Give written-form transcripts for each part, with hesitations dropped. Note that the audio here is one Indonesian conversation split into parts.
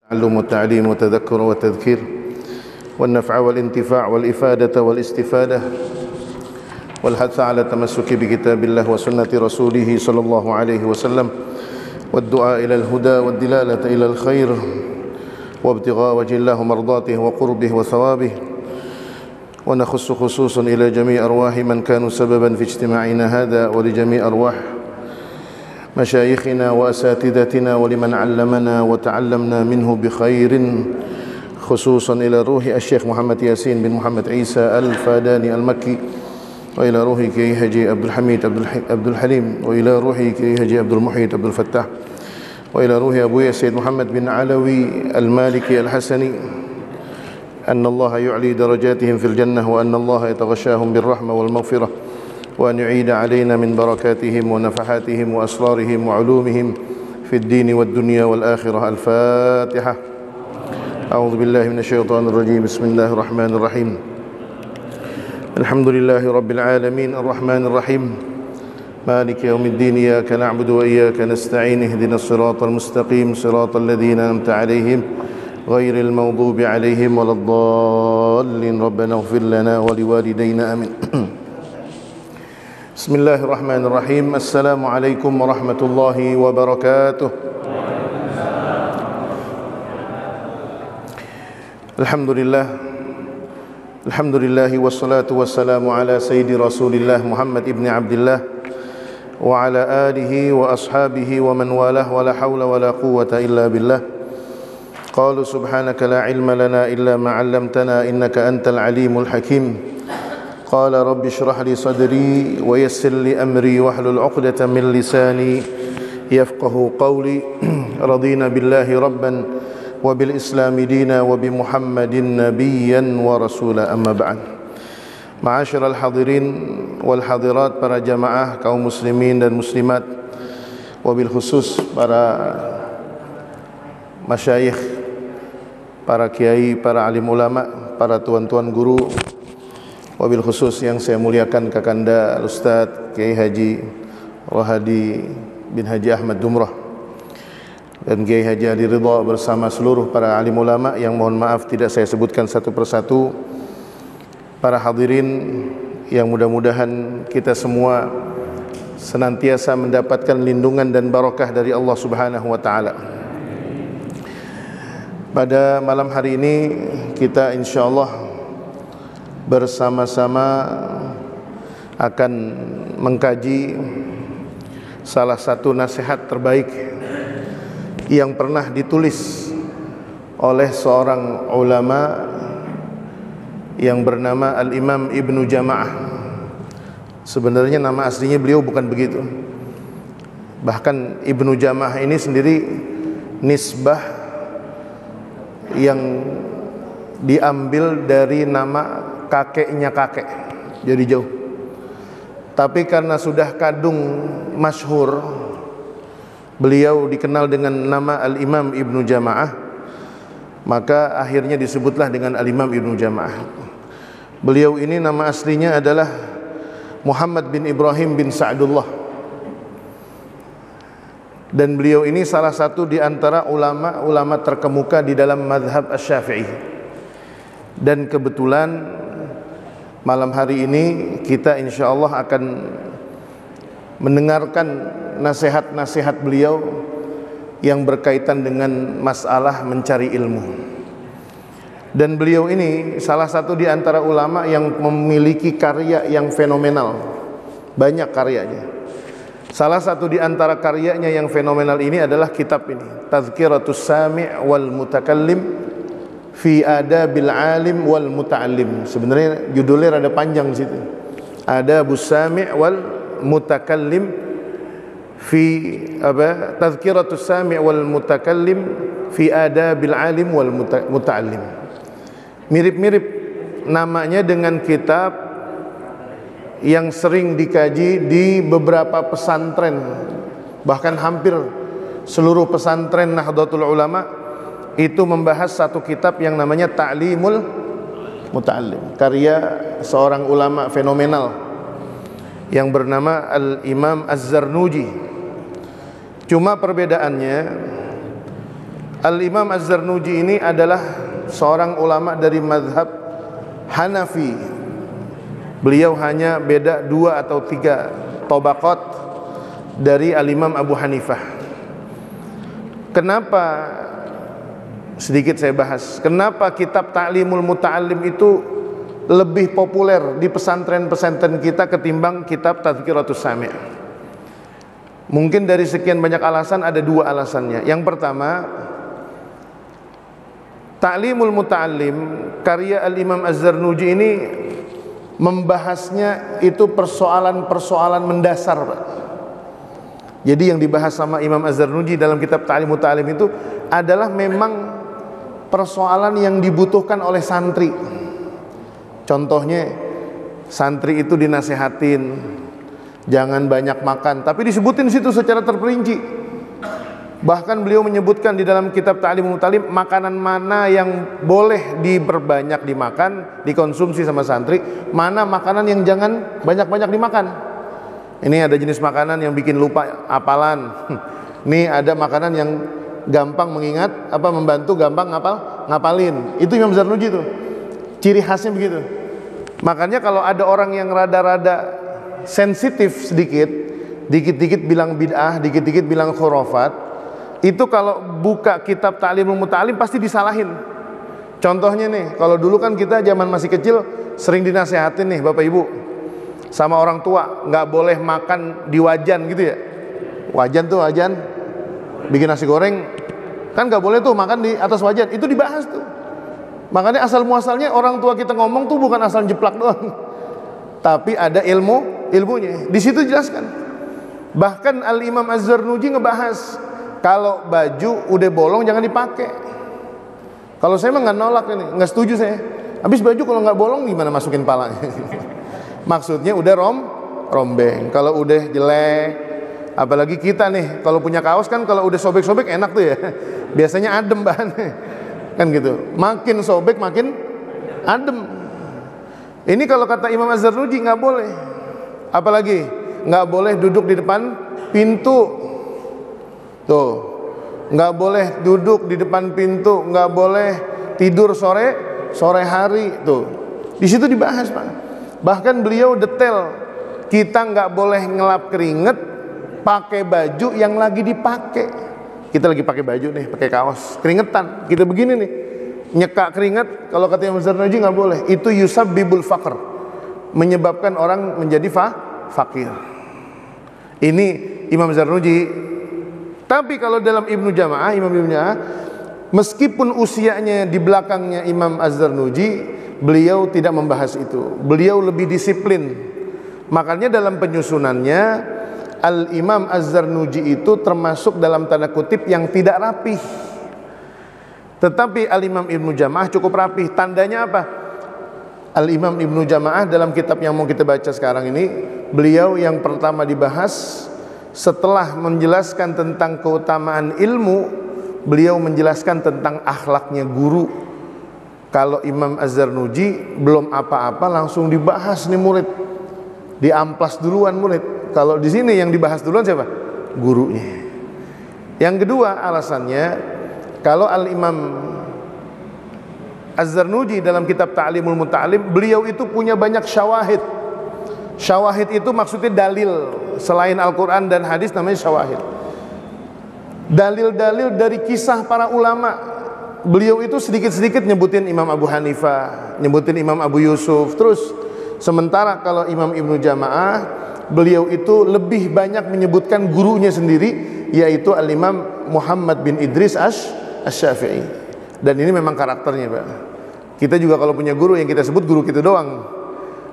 التعلم والتعليم والتذكر والتذكير والنفع والانتفاع والإفادة والاستفادة والحث على التمسك بكتاب الله وسنة رسوله صلى الله عليه وسلم والدعاء إلى الهدى والدلالة إلى الخير وابتغاء وجه الله مرضاته وقربه وثوابه. ونخص خصوصا إلى جميع أرواح من كانوا سببا في اجتماعنا هذا ولجميع أرواح مشايخنا وأساتذتنا ولمن علمنا وتعلمنا منه بخير، خصوصا إلى روح الشيخ محمد ياسين بن محمد عيسى الفاداني المكي، وإلى روح كي حجي عبد الحميد عبد الحليم، وإلى روح كي حجي عبد المحيط عبد الفتاح، وإلى روح أبويا سيد محمد بن علوي المالكي الحسني، أن الله يعلي درجاتهم في الجنة، وأن الله يتغشاهم بالرحمة والمغفرة، وأن يعيد علينا من بركاتهم ونفحاتهم وأسرارهم وعلومهم في الدين والدنيا والآخرة. الفاتحة. أعوذ بالله من الشيطان الرجيم. بسم الله الرحمن الرحيم. الحمد لله رب العالمين الرحمن الرحيم مالك يوم الدين. إياك نعبد وإياك نستعين. اهدنا الصراط المستقيم صراط الذين أنعمت عليهم غير المغضوب عليهم ولا الضالين. ربنا اغفر لنا ولوالدينا آمين. بسم الله الرحمن الرحيم. السلام عليكم ورحمة الله وبركاته. Alhamdulillah wassalatu wassalamu ala sayyidi rasulillah Muhammad ibn Abdillah wa ala alihi wa ashabihi wa man walah wa la hawla wa la quwwata illa billah. Qalu subhanaka la ilma lana illa ma 'allamtana innaka antal alimul hakim. Qala rabbi shrah li sadri wa yassir li amri wahlul 'uqdatam min lisani yafqahu qawli. Radina billahi rabban wa bil islami dina wa bi Muhammadin nabiyyan wa rasula, amma ba'd. Ma'asyiral hadirin wal hadirat, para jamaah kaum muslimin dan muslimat, wabil khusus para masyayikh, para kiai, para alim ulama, para tuan-tuan guru, wabil khusus yang saya muliakan Kakanda Al-Ustadz Kiai Haji Rohadi bin Haji Ahmad Dumrah dan Kiai Haji Adi Ridha bersama seluruh para alim ulama yang mohon maaf tidak saya sebutkan satu persatu. Para hadirin yang mudah-mudahan kita semua senantiasa mendapatkan lindungan dan barakah dari Allah Subhanahu wa taala. Pada malam hari ini kita insyaallah bersama-sama akan mengkaji salah satu nasihat terbaik yang pernah ditulis oleh seorang ulama yang bernama Al-Imam Ibnu Jama'ah. Sebenarnya nama aslinya beliau bukan begitu. Bahkan Ibnu Jama'ah ini sendiri nisbah yang diambil dari nama kakeknya kakek, jadi jauh. Tapi karena sudah kadung masyhur, beliau dikenal dengan nama Al-Imam Ibnu Jama'ah, maka akhirnya disebutlah dengan Al-Imam Ibnu Jama'ah. Beliau ini nama aslinya adalah Muhammad bin Ibrahim bin Sa'dullah, dan beliau ini salah satu di antara ulama-ulama terkemuka di dalam mazhab Asy-Syafi'i. Dan kebetulan malam hari ini kita insyaallah akan mendengarkan nasihat-nasihat beliau yang berkaitan dengan masalah mencari ilmu. Dan beliau ini salah satu di antara ulama yang memiliki karya yang fenomenal. Banyak karyanya. Salah satu di antara karyanya yang fenomenal ini adalah kitab ini, Tazkiratus Sami' wal Mutakallim fi Adabil Alim wal Muta'allim. Sebenarnya judulnya rada panjang di situ. Adabus Sami' wal Mutakallim fi Tazkiratus Sami' wal Mutakallim fi Adabil Alim wal Muta'allim. Mirip-mirip namanya dengan kitab yang sering dikaji di beberapa pesantren, bahkan hampir seluruh pesantren Nahdlatul Ulama itu membahas satu kitab yang namanya Ta'limul Muta'allim, karya seorang ulama fenomenal yang bernama Al-Imam Az-Zarnuji. Cuma perbedaannya, Al-Imam Az-Zarnuji ini adalah seorang ulama dari mazhab Hanafi. Beliau hanya beda 2 atau 3 tabaqat dari Al-Imam Abu Hanifah. Kenapa, sedikit saya bahas, kenapa kitab Ta'limul Muta'allim itu lebih populer di pesantren-pesantren kita ketimbang kitab Tadhkiratus Sami'? Mungkin dari sekian banyak alasan ada 2 alasannya. Yang pertama, Ta'limul Muta'allim karya Al-Imam Az-Zarnuji ini membahasnya itu persoalan-persoalan mendasar, Pak. Jadi yang dibahas sama Imam Az-Zarnuji dalam kitab Ta'limul Muta'allim itu adalah memang persoalan yang dibutuhkan oleh santri. Contohnya, santri itu dinasehatin jangan banyak makan, tapi disebutin situ secara terperinci. Bahkan beliau menyebutkan di dalam kitab Ta'limul Muta'allim makanan mana yang boleh diperbanyak dimakan, dikonsumsi sama santri, mana makanan yang jangan banyak-banyak dimakan. Ini ada jenis makanan yang bikin lupa hafalan. Ini ada makanan yang gampang mengingat, membantu gampang ngapalin. Itu Imam Zarnuji tuh. Ciri khasnya begitu. Makanya kalau ada orang yang rada-rada sensitif sedikit, dikit-dikit bilang bid'ah, dikit-dikit bilang khurafat, itu kalau buka kitab Ta'limul Muta'allim pasti disalahin. Contohnya nih, kalau dulu kan kita zaman masih kecil sering dinasehatin nih Bapak Ibu sama orang tua, nggak boleh makan di wajan gitu ya. Wajan tuh, wajan bikin nasi goreng kan nggak boleh tuh makan di atas wajan. Itu dibahas tuh. Makanya asal muasalnya orang tua kita ngomong tuh bukan asal jeplak doang, tapi ada ilmunya. Di situ jelaskan. Bahkan Al-Imam Az-Zarnuji ngebahas kalau baju udah bolong jangan dipakai. Kalau saya mah nggak nolak ini, nggak setuju saya. Habis baju kalau nggak bolong gimana masukin palanya? Maksudnya udah rombeng. Kalau udah jelek, apalagi kita nih, kalau punya kaos kan kalau udah sobek-sobek enak tuh ya. Biasanya adem bahannya, kan gitu. Makin sobek makin adem. Ini kalau kata Imam Az-Zarnuji nggak boleh. Apalagi nggak boleh duduk di depan pintu. Tuh, nggak boleh duduk di depan pintu, nggak boleh tidur sore hari. Tuh, di situ dibahas, Pak. Bahkan beliau detail, kita nggak boleh ngelap keringet pakai baju yang lagi dipakai. Kita lagi pakai baju nih, pakai kaos, keringetan. Kita begini nih, nyekak keringat. Kalau kata Imam Zarnuji nggak boleh. Itu yusabbibul faqr, menyebabkan orang menjadi fakir. Ini Imam Zarnuji. Tapi kalau dalam Ibnu Jama'ah, Imam Ibnu Jama'ah, meskipun usianya di belakangnya Imam Az-Zarnuji, beliau tidak membahas itu. Beliau lebih disiplin. Makanya dalam penyusunannya Al-Imam Az-Zarnuji itu termasuk dalam tanda kutip yang tidak rapih. Tetapi Al-Imam Ibnu Jama'ah cukup rapih. Tandanya apa? Al-Imam Ibnu Jama'ah dalam kitab yang mau kita baca sekarang ini, beliau yang pertama dibahas setelah menjelaskan tentang keutamaan ilmu, beliau menjelaskan tentang akhlaknya guru. Kalau Imam Az-Zarnuji belum apa-apa langsung dibahas nih murid, diamplas duluan murid. Kalau di sini yang dibahas duluan siapa? Gurunya. Yang kedua alasannya, kalau Al-Imam Az-Zarnuji dalam kitab Ta'limul Muta'allim, beliau itu punya banyak syawahid. Syawahid itu maksudnya dalil, selain Al-Quran dan hadis namanya syawahid. Dalil-dalil dari kisah para ulama. Beliau itu sedikit-sedikit nyebutin Imam Abu Hanifah, nyebutin Imam Abu Yusuf. Terus sementara kalau Imam Ibnu Jama'ah, beliau itu lebih banyak menyebutkan gurunya sendiri, yaitu Al-Imam Muhammad bin Idris Asy-Syafi'i. Dan ini memang karakternya, Pak. Kita juga kalau punya guru yang kita sebut guru kita doang.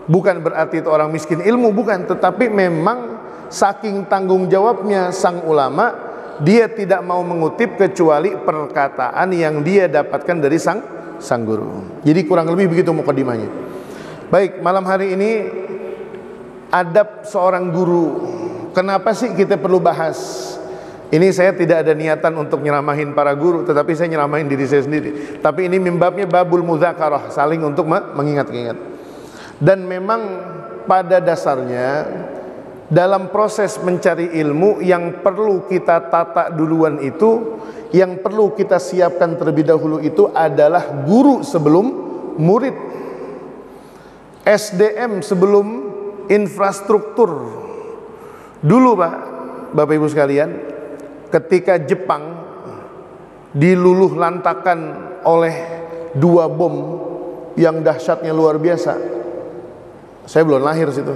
Bukan berarti itu orang miskin ilmu, bukan. Tetapi memang saking tanggung jawabnya sang ulama, dia tidak mau mengutip kecuali perkataan yang dia dapatkan dari sang guru. Jadi kurang lebih begitu mukadimahnya. Baik, malam hari ini adab seorang guru. Kenapa sih kita perlu bahas? Ini saya tidak ada niatan untuk nyeramahin para guru, tetapi saya nyeramahin diri saya sendiri. Tapi ini mimbabnya babul mudzakarah, saling untuk mengingat-ingat. Dan memang pada dasarnya dalam proses mencari ilmu yang perlu kita tata duluan itu yang perlu kita siapkan terlebih dahulu itu adalah guru sebelum murid, SDM sebelum infrastruktur. Dulu Pak, Bapak Ibu sekalian, ketika Jepang diluluh lantakan oleh 2 bom yang dahsyatnya luar biasa. Saya belum lahir situ.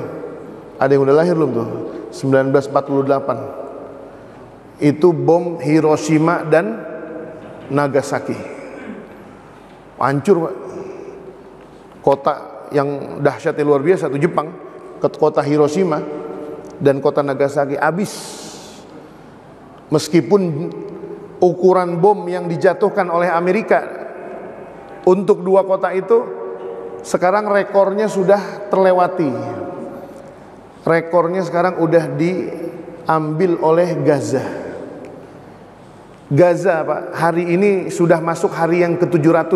Ada yang udah lahir belum tuh? 1948. Itu bom Hiroshima dan Nagasaki. Hancur Pak. Kota yang dahsyatnya luar biasa tuh Jepang, kota Hiroshima dan kota Nagasaki habis. Meskipun ukuran bom yang dijatuhkan oleh Amerika untuk 2 kota itu sekarang rekornya sudah terlewati. Rekornya sekarang udah diambil oleh Gaza. Gaza Pak, hari ini sudah masuk hari yang ke-700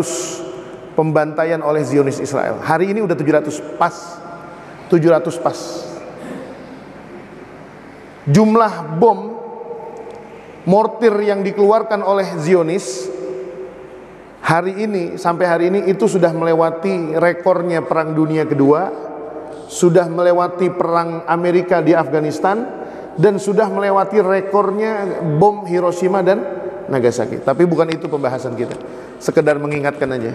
pembantaian oleh Zionis Israel. Hari ini udah 700 pas. 700 pas. Jumlah bom mortir yang dikeluarkan oleh Zionis hari ini, sampai hari ini itu sudah melewati rekornya Perang Dunia Kedua, sudah melewati Perang Amerika di Afghanistan, dan sudah melewati rekornya bom Hiroshima dan Nagasaki. Tapi bukan itu pembahasan kita, sekedar mengingatkan aja.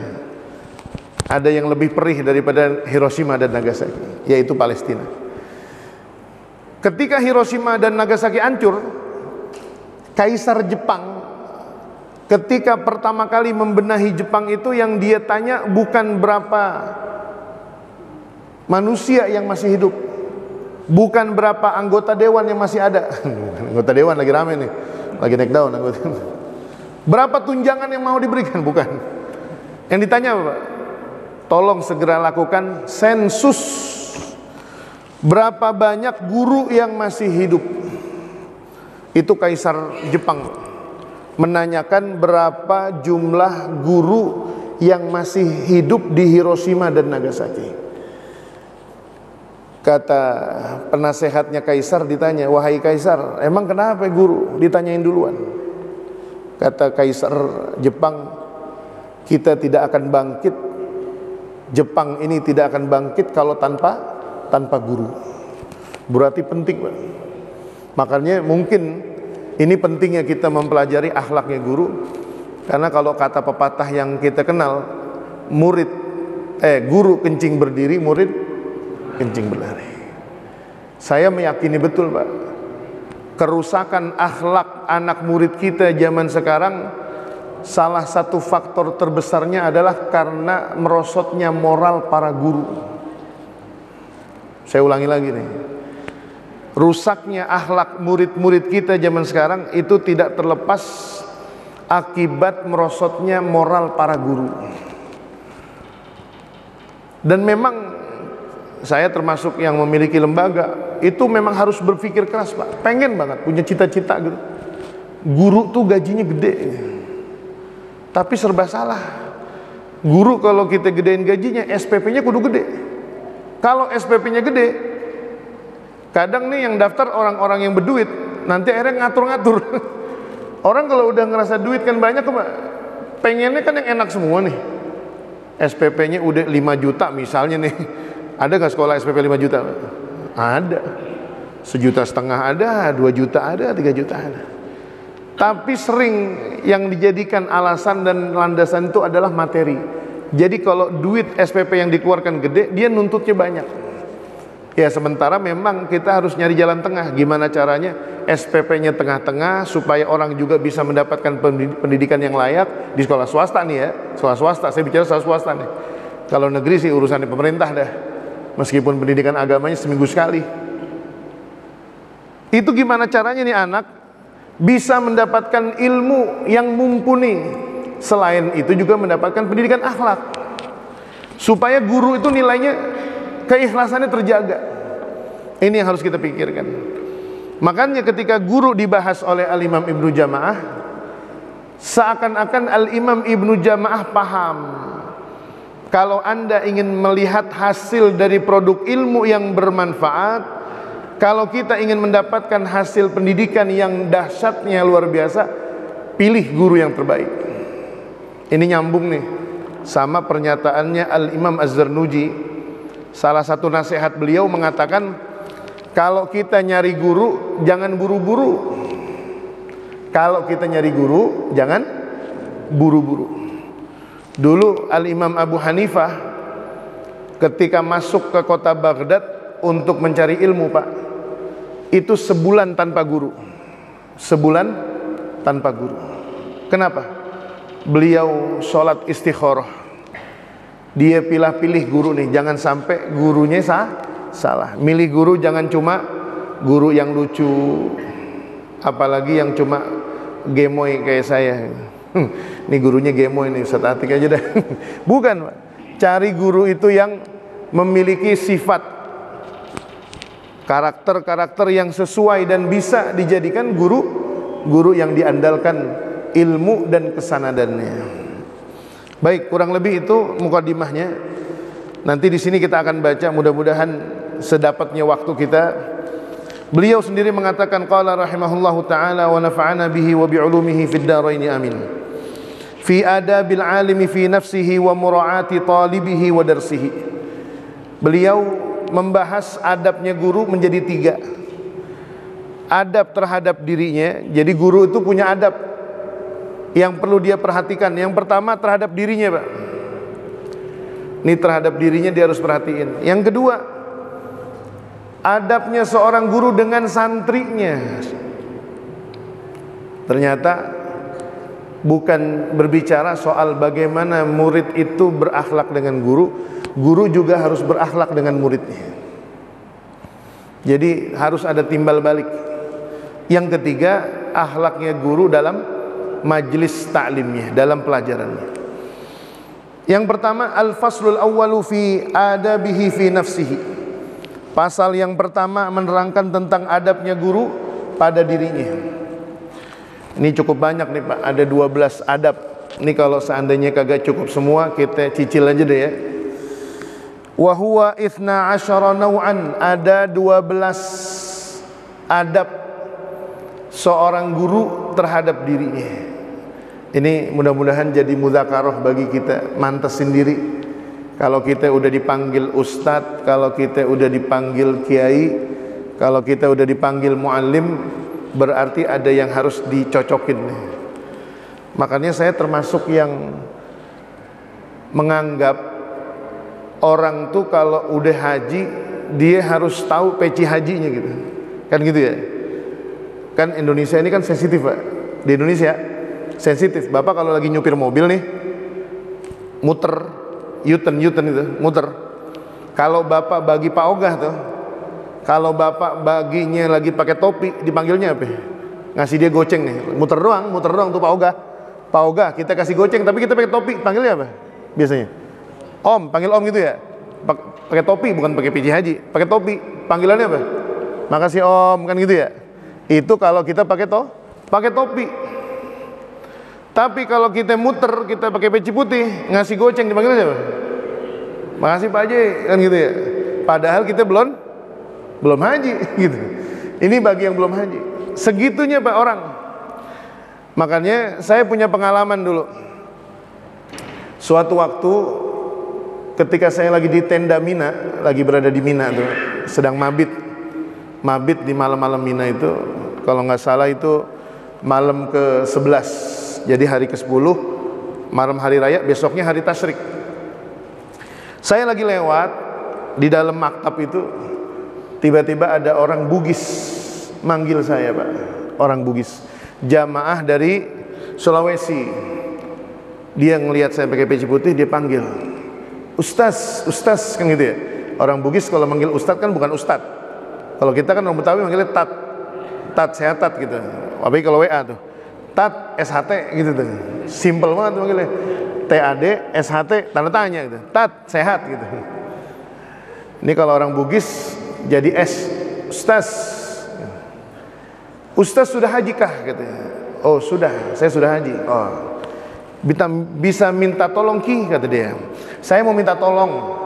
Ada yang lebih perih daripada Hiroshima dan Nagasaki, yaitu Palestina. Ketika Hiroshima dan Nagasaki hancur, Kaisar Jepang ketika pertama kali membenahi Jepang itu, yang dia tanya bukan berapa manusia yang masih hidup, bukan berapa anggota dewan yang masih ada. Anggota dewan lagi rame nih, lagi naik daun anggota. Berapa tunjangan yang mau diberikan, bukan. Yang ditanya apa? Tolong segera lakukan sensus. Berapa banyak guru yang masih hidup? Itu Kaisar Jepang menanyakan berapa jumlah guru yang masih hidup di Hiroshima dan Nagasaki. Kata penasehatnya Kaisar ditanya, wahai Kaisar, emang kenapa guru? Ditanyain duluan. Kata Kaisar Jepang, kita tidak akan bangkit, Jepang ini tidak akan bangkit kalau tanpa guru. Berarti penting Pak. Makanya mungkin ini pentingnya kita mempelajari akhlaknya guru, karena kalau kata pepatah yang kita kenal, guru kencing berdiri, murid kencing berlari. Saya meyakini betul Pak, kerusakan akhlak anak murid kita zaman sekarang, salah satu faktor terbesarnya adalah karena merosotnya moral para guru. Saya ulangi lagi nih, rusaknya akhlak murid-murid kita zaman sekarang itu tidak terlepas akibat merosotnya moral para guru. Dan memang saya termasuk yang memiliki lembaga, itu memang harus berpikir keras Pak. Pengen banget punya cita-cita gitu, guru tuh gajinya gede, tapi serba salah. Guru kalau kita gedein gajinya, SPP-nya kudu gede. Kalau SPP-nya gede, kadang nih yang daftar orang-orang yang berduit, nanti akhirnya ngatur-ngatur. Orang kalau udah ngerasa duit kan banyak Pak, pengennya kan yang enak semua nih. SPP-nya udah 5 juta misalnya nih. Ada gak sekolah SPP 5 juta? Ada. 1,5 juta ada, 2 juta ada, 3 juta ada. Tapi sering yang dijadikan alasan dan landasan itu adalah materi. Jadi kalau duit SPP yang dikeluarkan gede, dia nuntutnya banyak. Ya sementara memang kita harus nyari jalan tengah. Gimana caranya SPP-nya tengah-tengah supaya orang juga bisa mendapatkan pendidikan yang layak di sekolah swasta nih ya. Sekolah swasta, saya bicara sekolah swasta nih. Kalau negeri sih urusan pemerintah dah. Meskipun pendidikan agamanya seminggu sekali. Itu gimana caranya nih anak bisa mendapatkan ilmu yang mumpuni. Selain itu juga mendapatkan pendidikan akhlak. Supaya guru itu nilainya, keikhlasannya terjaga. Ini yang harus kita pikirkan. Makanya ketika guru dibahas oleh Al-Imam Ibnu Jamaah, seakan-akan Al-Imam Ibnu Jamaah paham, kalau Anda ingin melihat hasil dari produk ilmu yang bermanfaat, kalau kita ingin mendapatkan hasil pendidikan yang dahsyatnya luar biasa, pilih guru yang terbaik. Ini nyambung nih sama pernyataannya Al-Imam Az-Zarnuji. Salah satu nasihat beliau mengatakan, kalau kita nyari guru jangan buru-buru. Kalau kita nyari guru jangan buru-buru. Dulu Al-Imam Abu Hanifah ketika masuk ke kota Baghdad untuk mencari ilmu, Pak, itu sebulan tanpa guru. Sebulan tanpa guru. Kenapa? Beliau sholat istikharah. Dia pilih-pilih guru nih, jangan sampai gurunya salah. Milih guru jangan cuma guru yang lucu, apalagi yang cuma gemoy kayak saya. Ini gurunya gemoy nih, Ustaz Atik aja dah. Bukan, Pak. Cari guru itu yang memiliki sifat, karakter-karakter yang sesuai dan bisa dijadikan guru yang diandalkan ilmu dan kesanadannya. Baik, kurang lebih itu mukadimahnya. Nanti di sini kita akan baca, mudah-mudahan sedapatnya waktu kita. Beliau sendiri mengatakan, qala rahimahullahu taala wa nafa'ana bihi wa bi'ulumihi fid dharain amin. Fi adabil alimi fi nafsihi wa mura'ati talibihi wa darsihi. Beliau membahas adabnya guru menjadi 3. Adab terhadap dirinya. Jadi guru itu punya adab yang perlu dia perhatikan. Yang pertama terhadap dirinya, Pak. Ini terhadap dirinya dia harus perhatiin. Yang kedua, adabnya seorang guru dengan santrinya. Ternyata bukan berbicara soal bagaimana murid itu berakhlak dengan guru, guru juga harus berakhlak dengan muridnya. Jadi harus ada timbal balik. Yang ketiga, akhlaknya guru dalam majlis ta'limnya, dalam pelajarannya. Yang pertama, al-faslul awwalu fi adabihi fi nafsihi. Pasal yang pertama menerangkan tentang adabnya guru pada dirinya. Ini cukup banyak nih, Pak, ada 12 adab. Ini kalau seandainya kagak cukup semua, kita cicil aja deh ya. Wa huwa 12 naw'an, ada 12 adab seorang guru terhadap dirinya. Ini mudah-mudahan jadi mudzakarah bagi kita, mantesin diri. Kalau kita udah dipanggil ustadz, kalau kita udah dipanggil kiai, kalau kita udah dipanggil muallim, berarti ada yang harus dicocokin. Makanya saya termasuk yang menganggap orang tuh kalau udah haji, dia harus tahu peci hajinya gitu. Kan gitu ya. Kan Indonesia ini kan sensitif, Pak. Di Indonesia sensitif. Bapak kalau lagi nyupir mobil nih, muter, U-turn itu, muter. Kalau Bapak bagi Pak Ogah tuh, kalau Bapak baginya lagi pakai topi, dipanggilnya apa? Ngasih dia goceng nih, muter doang tuh Pak Ogah. Pak Ogah, kita kasih goceng, tapi kita pakai topi, panggilnya apa? Biasanya Om, panggil Om gitu ya. Pakai topi, bukan pakai peci haji, pakai topi. Panggilannya apa? Makasih Om, kan gitu ya. Itu kalau kita pakai topi. Tapi kalau kita muter, kita pakai peci putih, ngasih goceng, dipanggil siapa? Makasih Pak Haji, kan gitu ya. Padahal kita belum haji gitu. Ini bagi yang belum haji. Segitunya Pak orang. Makanya saya punya pengalaman dulu. Suatu waktu ketika saya lagi di tenda Mina, lagi berada di Mina tuh, sedang mabit di malam-malam Mina itu, kalau nggak salah itu malam ke-11. Jadi hari ke-10 malam hari raya, besoknya hari tasyrik. Saya lagi lewat di dalam maktab itu, tiba-tiba ada orang Bugis manggil saya, Pak. Orang Bugis, jamaah dari Sulawesi. Dia ngelihat saya pakai peci putih, dia panggil, Ustaz, kan gitu ya. Orang Bugis kalau manggil Ustaz kan bukan Ustaz. Kalau kita kan orang Betawi manggilnya Tat, sehat Tat gitu. Tapi kalau WA tuh, Tat, SHT gitu tuh. Simple banget manggilnya. TAD, SHT, tanda tanya gitu. Tat, sehat gitu. Ini kalau orang Bugis jadi S, Ustaz sudah haji kah? Katanya. Oh sudah, saya sudah haji. Oh, bisa minta tolong Ki, kata dia. Saya mau minta tolong.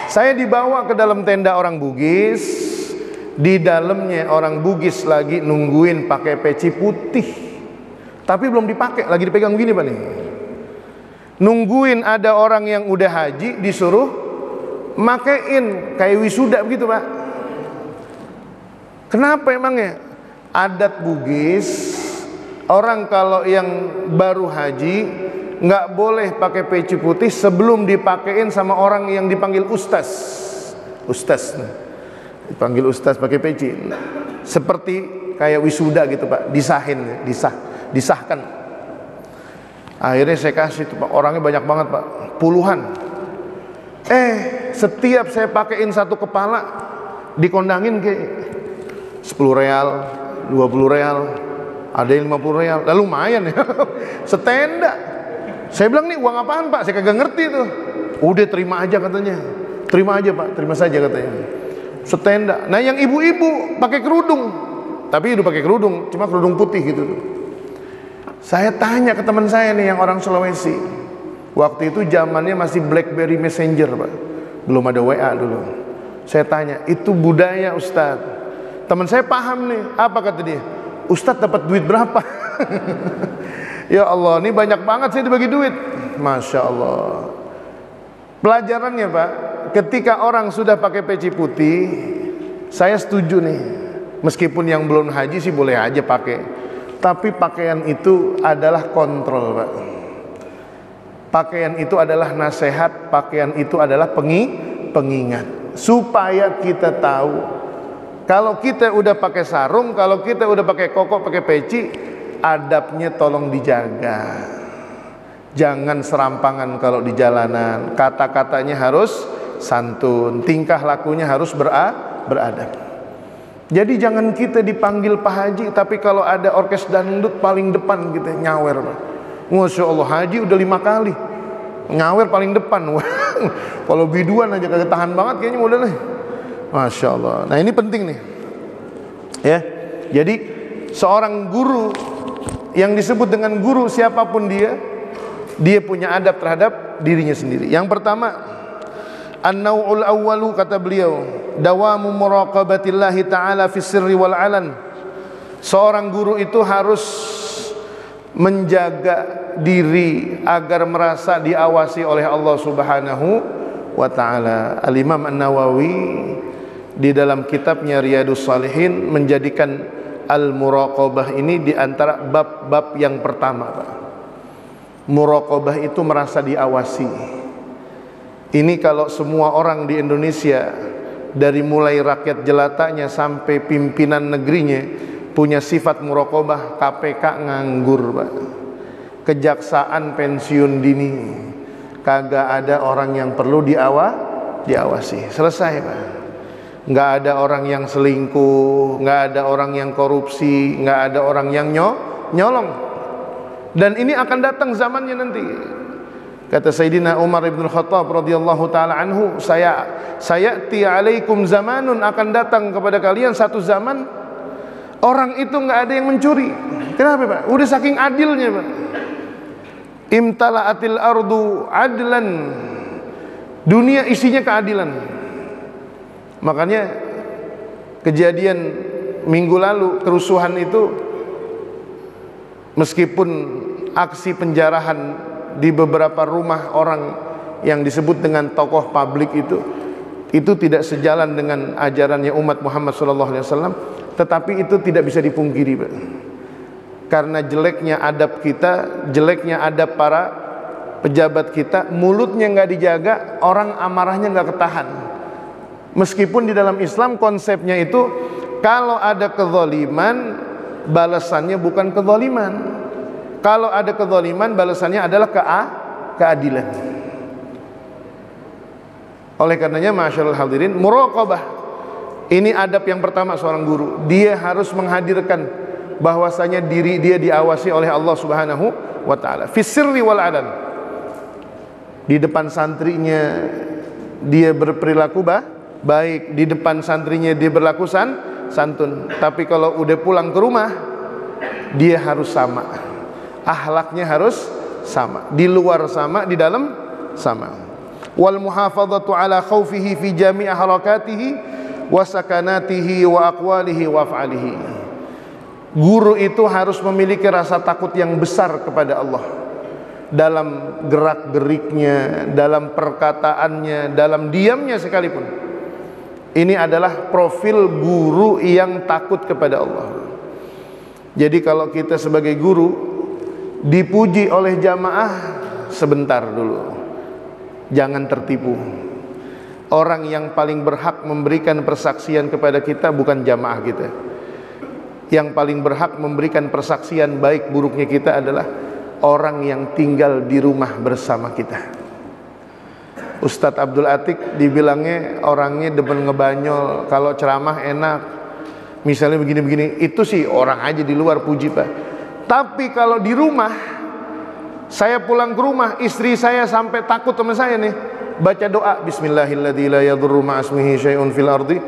Saya dibawa ke dalam tenda orang Bugis. Di dalamnya orang Bugis lagi nungguin pakai peci putih. tapi belum dipakai, lagi dipegang gini Pak nih. Nungguin ada orang yang udah haji disuruh makein kayak wisuda begitu Pak. Kenapa emangnya? Adat Bugis, orang kalau yang baru haji nggak boleh pakai peci putih sebelum dipakein sama orang yang dipanggil ustaz. Ustaz, dipanggil ustaz pakai peci, seperti kayak wisuda gitu Pak, disahkan. Akhirnya saya kasih tuh Pak, orangnya banyak banget Pak, puluhan. Setiap saya pakein satu kepala dikondangin ke 10 real, 20 real, ada yang 50 real, lalu lumayan ya. Setenda. Saya bilang, nih uang apaan Pak? Saya kagak ngerti tuh. Udah terima aja katanya. Terima aja Pak, terima saja katanya. Setenda. Nah yang ibu-ibu pakai kerudung, tapi udah pakai kerudung, cuma kerudung putih gitu tuh. Saya tanya ke teman saya nih yang orang Sulawesi. Waktu itu zamannya masih BlackBerry Messenger Pak, belum ada WA dulu. Saya tanya, itu budaya Ustadz? Teman saya paham nih, apa kata dia? Ustadz dapat duit berapa? Ya Allah, ini banyak banget saya dibagi duit. Masya Allah. Pelajarannya Pak, ketika orang sudah pakai peci putih, saya setuju nih. Meskipun yang belum haji sih boleh aja pakai, tapi pakaian itu adalah kontrol Pak. Pakaian itu adalah nasihat, pakaian itu adalah pengingat, supaya kita tahu kalau kita udah pakai sarung, kalau kita udah pakai koko, pakai peci, adabnya tolong dijaga. Jangan serampangan kalau di jalanan, kata-katanya harus santun, tingkah lakunya harus beradab. Jadi jangan kita dipanggil Pak Haji, tapi kalau ada orkes dangdut paling depan kita nyawer Pak. Masya Allah, haji udah 5 kali nyawer paling depan. Kalau biduan aja kagak tahan banget kayaknya udah nih. Masya Allah. Nah ini penting nih ya. Jadi seorang guru yang disebut dengan guru siapapun dia punya adab terhadap dirinya sendiri. Yang pertama, an-naw'ul awwalu, kata beliau, dawamu muraqabatillahi ta'ala fis sirri wal alan. Seorang guru itu harus menjaga diri agar merasa diawasi oleh Allah Subhanahu wa ta'ala. Al-Imam An-Nawawi di dalam kitabnya Riyadhus Shalihin menjadikan al-muraqabah ini di antara bab-bab yang pertama Pak. Muraqabah itu merasa diawasi. Ini kalau semua orang di Indonesia, dari mulai rakyat jelatanya sampai pimpinan negerinya punya sifat muraqabah, KPK nganggur Pak. Kejaksaan pensiun dini, kagak ada orang yang perlu diawasi. Selesai Pak. Nggak ada orang yang selingkuh, nggak ada orang yang korupsi, nggak ada orang yang nyolong. Dan ini akan datang zamannya nanti. Kata Sayyidina Umar ibn Khattab radhiyallahu taala anhu, sayati alaikum zamanun, akan datang kepada kalian satu zaman orang itu nggak ada yang mencuri. Kenapa Pak? Udah saking adilnya Pak. Imtala'atil ardu adlan. Dunia isinya keadilan. Makanya kejadian minggu lalu, kerusuhan itu, meskipun aksi penjarahan di beberapa rumah orang yang disebut dengan tokoh publik itu tidak sejalan dengan ajarannya umat Muhammad SAW, tetapi itu tidak bisa dipungkiri Pak. Karena jeleknya adab kita, jeleknya adab para pejabat kita, mulutnya nggak dijaga, orang amarahnya nggak ketahan. Meskipun di dalam Islam konsepnya itu, kalau ada kezaliman, balasannya bukan kezaliman. Kalau ada kezaliman, balasannya adalah keadilan. Oleh karenanya, masyaallah hadirin, muraqabah ini adab yang pertama seorang guru. Dia harus menghadirkan bahwasanya diri dia diawasi oleh Allah Subhanahu wa taala. Fis sirri wal alan. Di depan santrinya dia berperilaku baik, di depan santrinya dia berlaku santun. Tapi kalau udah pulang ke rumah, dia harus sama. Akhlaknya harus sama. Di luar sama, di dalam sama. Wal muhafadzatu ala khaufihi fi jami'i harakatihi wa sakanatihi wa aqwalihi wa af'alihi. Guru itu harus memiliki rasa takut yang besar kepada Allah dalam gerak-geriknya, dalam perkataannya, dalam diamnya sekalipun. Ini adalah profil guru yang takut kepada Allah. Jadi kalau kita sebagai guru dipuji oleh jamaah, sebentar dulu, jangan tertipu. Orang yang paling berhak memberikan persaksian kepada kita bukan jamaah kita. Yang paling berhak memberikan persaksian baik buruknya kita adalah orang yang tinggal di rumah bersama kita. Ustadz Abdul Atik dibilangnya orangnya demen ngebanyol, kalau ceramah enak, misalnya begini-begini. Itu sih orang aja di luar puji Pak. Tapi kalau di rumah, saya pulang ke rumah, istri saya sampai takut sama saya nih, baca doa Bismillahirrahmanirrahim la yadurru ma'asmihi syai'un fil ardi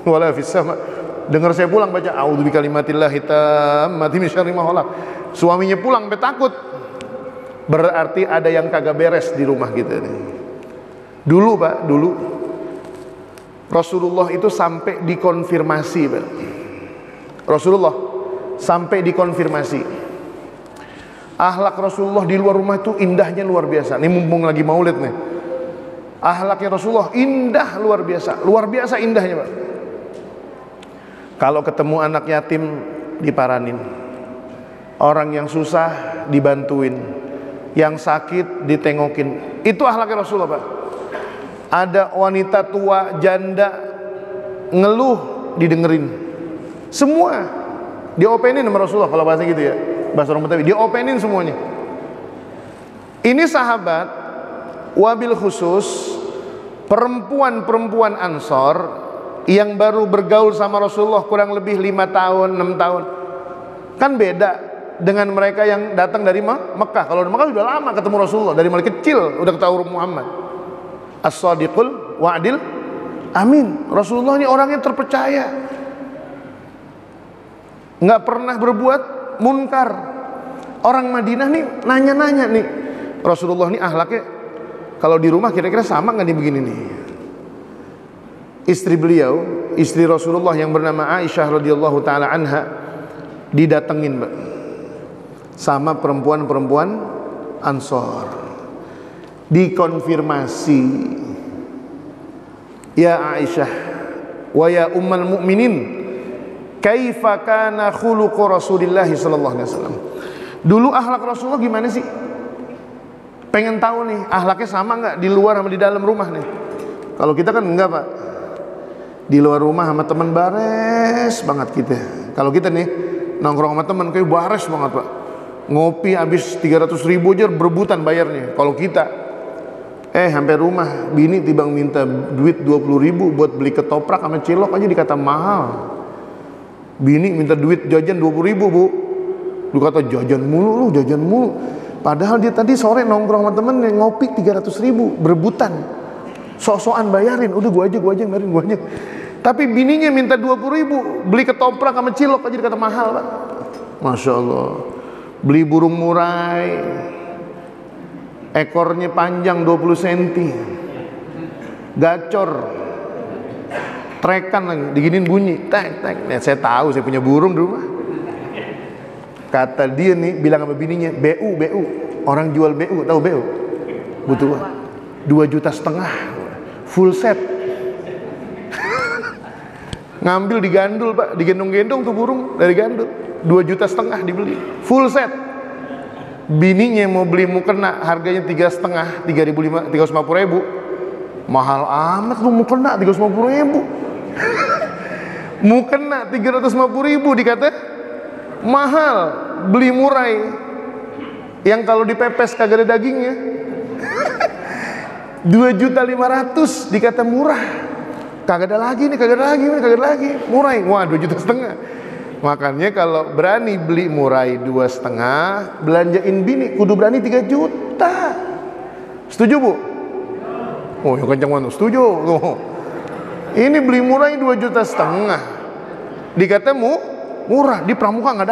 wala fis sama. Dengar saya pulang baca a'udzu bikalimatillahi tammati min syarri ma khalaq. Suaminya pulang sampai takut. Berarti ada yang kagak beres di rumah kita nih. Dulu Pak, dulu Rasulullah itu sampai dikonfirmasi Pak. Rasulullah sampai dikonfirmasi. Akhlak Rasulullah di luar rumah itu indahnya luar biasa. Ini mumpung lagi maulid nih. Akhlaknya Rasulullah indah luar biasa indahnya Pak. Kalau ketemu anak yatim diparanin, orang yang susah dibantuin, yang sakit ditengokin. Itu akhlaknya Rasulullah Pak. Ada wanita tua janda ngeluh didengerin, semua diopenin sama Rasulullah. Kalau bahasa gitu ya, bahasa orang Betawi, diopenin semuanya. Ini sahabat, wabil khusus perempuan-perempuan Ansor yang baru bergaul sama Rasulullah kurang lebih 5 tahun, 6 tahun. Kan beda dengan mereka yang datang dari Mekah. Kalau di Mekah sudah lama ketemu Rasulullah, dari mulai kecil udah ketahui Muhammad. As-Sadiqul Wa'dil Amin. Rasulullah ini orangnya terpercaya, nggak pernah berbuat munkar. Orang Madinah nih nanya-nanya nih, Rasulullah ini akhlaknya kalau di rumah kira-kira sama nggak nih begini nih. Istri beliau, istri Rasulullah yang bernama Aisyah radhiyallahu taala anha, didatengin Mbak sama perempuan-perempuan Ansor, dikonfirmasi, ya Aisyah wa ya ummul mukminin, kaifa kana khuluqu Rasulillah sallallahu alaihi wasallam. Dulu akhlak Rasulullah gimana sih? Pengen tahu nih, akhlaknya sama nggak di luar sama di dalam rumah nih? Kalau kita kan enggak Pak. Di luar rumah sama teman bares banget kita. Kalau kita nih nongkrong sama teman kayak bares banget Pak. Ngopi habis 300.000 aja berebutan bayarnya. Kalau kita sampai rumah bini tibang minta duit 20.000 buat beli ketoprak sama cilok aja dikata mahal. Bini minta duit jajan 20.000 Bu. Lu kata jajan mulu lu, jajan mulu. Padahal dia tadi sore nongkrong sama temen yang ngopi 300.000 berebutan. Sok-sokan bayarin, udah gua aja bayarin gua aja. Tapi bininya minta 20.000 beli ketoprak sama cilok aja dikata mahal Pak. Masya Allah. Beli burung murai, ekornya panjang 20 cm, gacor, trekan lagi, diginin bunyi, tek tek. Nah, saya tahu, saya punya burung di rumah. Kata dia nih, bilang sama bininya, BU, orang jual BU, tahu BU? Butuh 2,5 juta, full set. Ngambil digandul Pak, digendong-gendong tuh burung dari gandul, 2,5 juta dibeli, full set. Bininya mau beli mukena, harganya 3,5, 350.000. Mahal amat lu mukena 350.000. Mukena 350.000 dikata mahal. Beli murai yang kalau dipepes kagak ada dagingnya 2,5 juta dikata murah. Kagak ada lagi murai. Wah, 2,5 juta. Makanya kalau berani beli murai 2,5, belanjain bini kudu berani 3 juta. Setuju Bu? Oh, yang kencang mana? Setuju. Oh. Ini beli murai 2,5 juta. Dikata murah, di pramuka nggak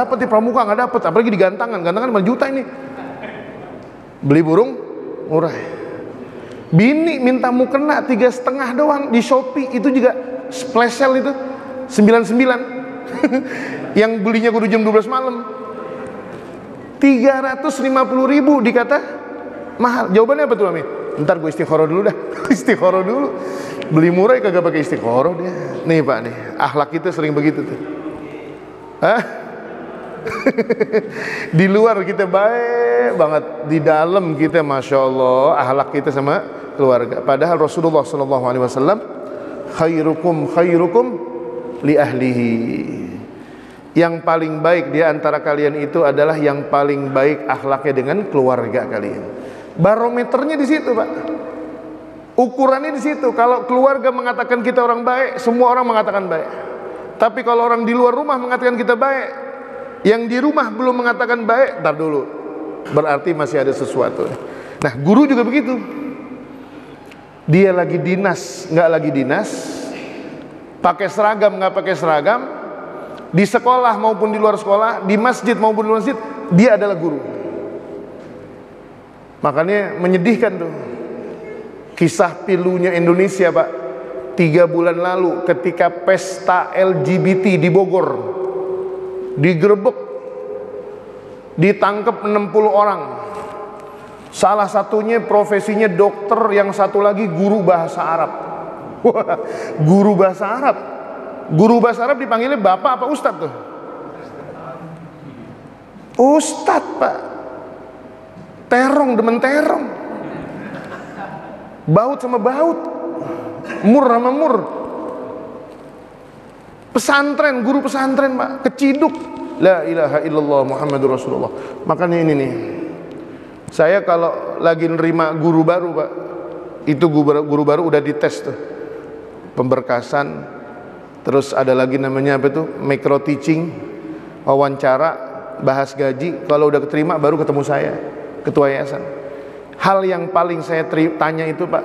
dapet, apalagi di gantangan 5 juta ini. Beli burung murah. Bini minta mukena 3,5 doang di Shopee, itu juga splash sale itu 99. Yang belinya kudu jam 12 malam. 350.000 dikata mahal. Jawabannya apa tuh, Ami? Ntar gue istikharah dulu dah. Istikharah dulu. Beli murah kagak pakai istikharah dia. Nih Pak nih, akhlak kita sering begitu tuh. Hah? Di luar kita baik banget, di dalam kita masya Allah akhlak kita sama keluarga. Padahal Rasulullah SAW khairukum li ahlihi. Yang paling baik di antara kalian itu adalah yang paling baik akhlaknya dengan keluarga kalian. Barometernya di situ, Pak. Ukurannya di situ. Kalau keluarga mengatakan kita orang baik, semua orang mengatakan baik. Tapi kalau orang di luar rumah mengatakan kita baik, yang di rumah belum mengatakan baik, ntar dulu, berarti masih ada sesuatu. Nah, guru juga begitu. Dia lagi dinas, nggak lagi dinas, pakai seragam, nggak pakai seragam, di sekolah maupun di luar sekolah, di masjid maupun di luar masjid, dia adalah guru. Makanya menyedihkan tuh kisah pilunya Indonesia, Pak. 3 bulan lalu ketika pesta LGBT di Bogor, digerebek, ditangkap 60 orang. Salah satunya profesinya dokter, yang satu lagi guru bahasa Arab. Wah, guru bahasa Arab. Guru bahasa Arab dipanggilnya bapak apa ustadz tuh? Ustadz, Pak. Terong demen terong. Baut sama baut. Mur sama mur. Pesantren, guru pesantren, Pak, keciduk. La ilaha illallah Muhammadur Rasulullah. Makanya ini nih, saya kalau lagi nerima guru baru, Pak, itu guru baru udah dites tuh, pemberkasan, terus ada lagi namanya apa tuh, micro teaching, wawancara, bahas gaji. Kalau udah keterima baru ketemu saya, ketua yayasan. Hal yang paling saya tanya itu, Pak,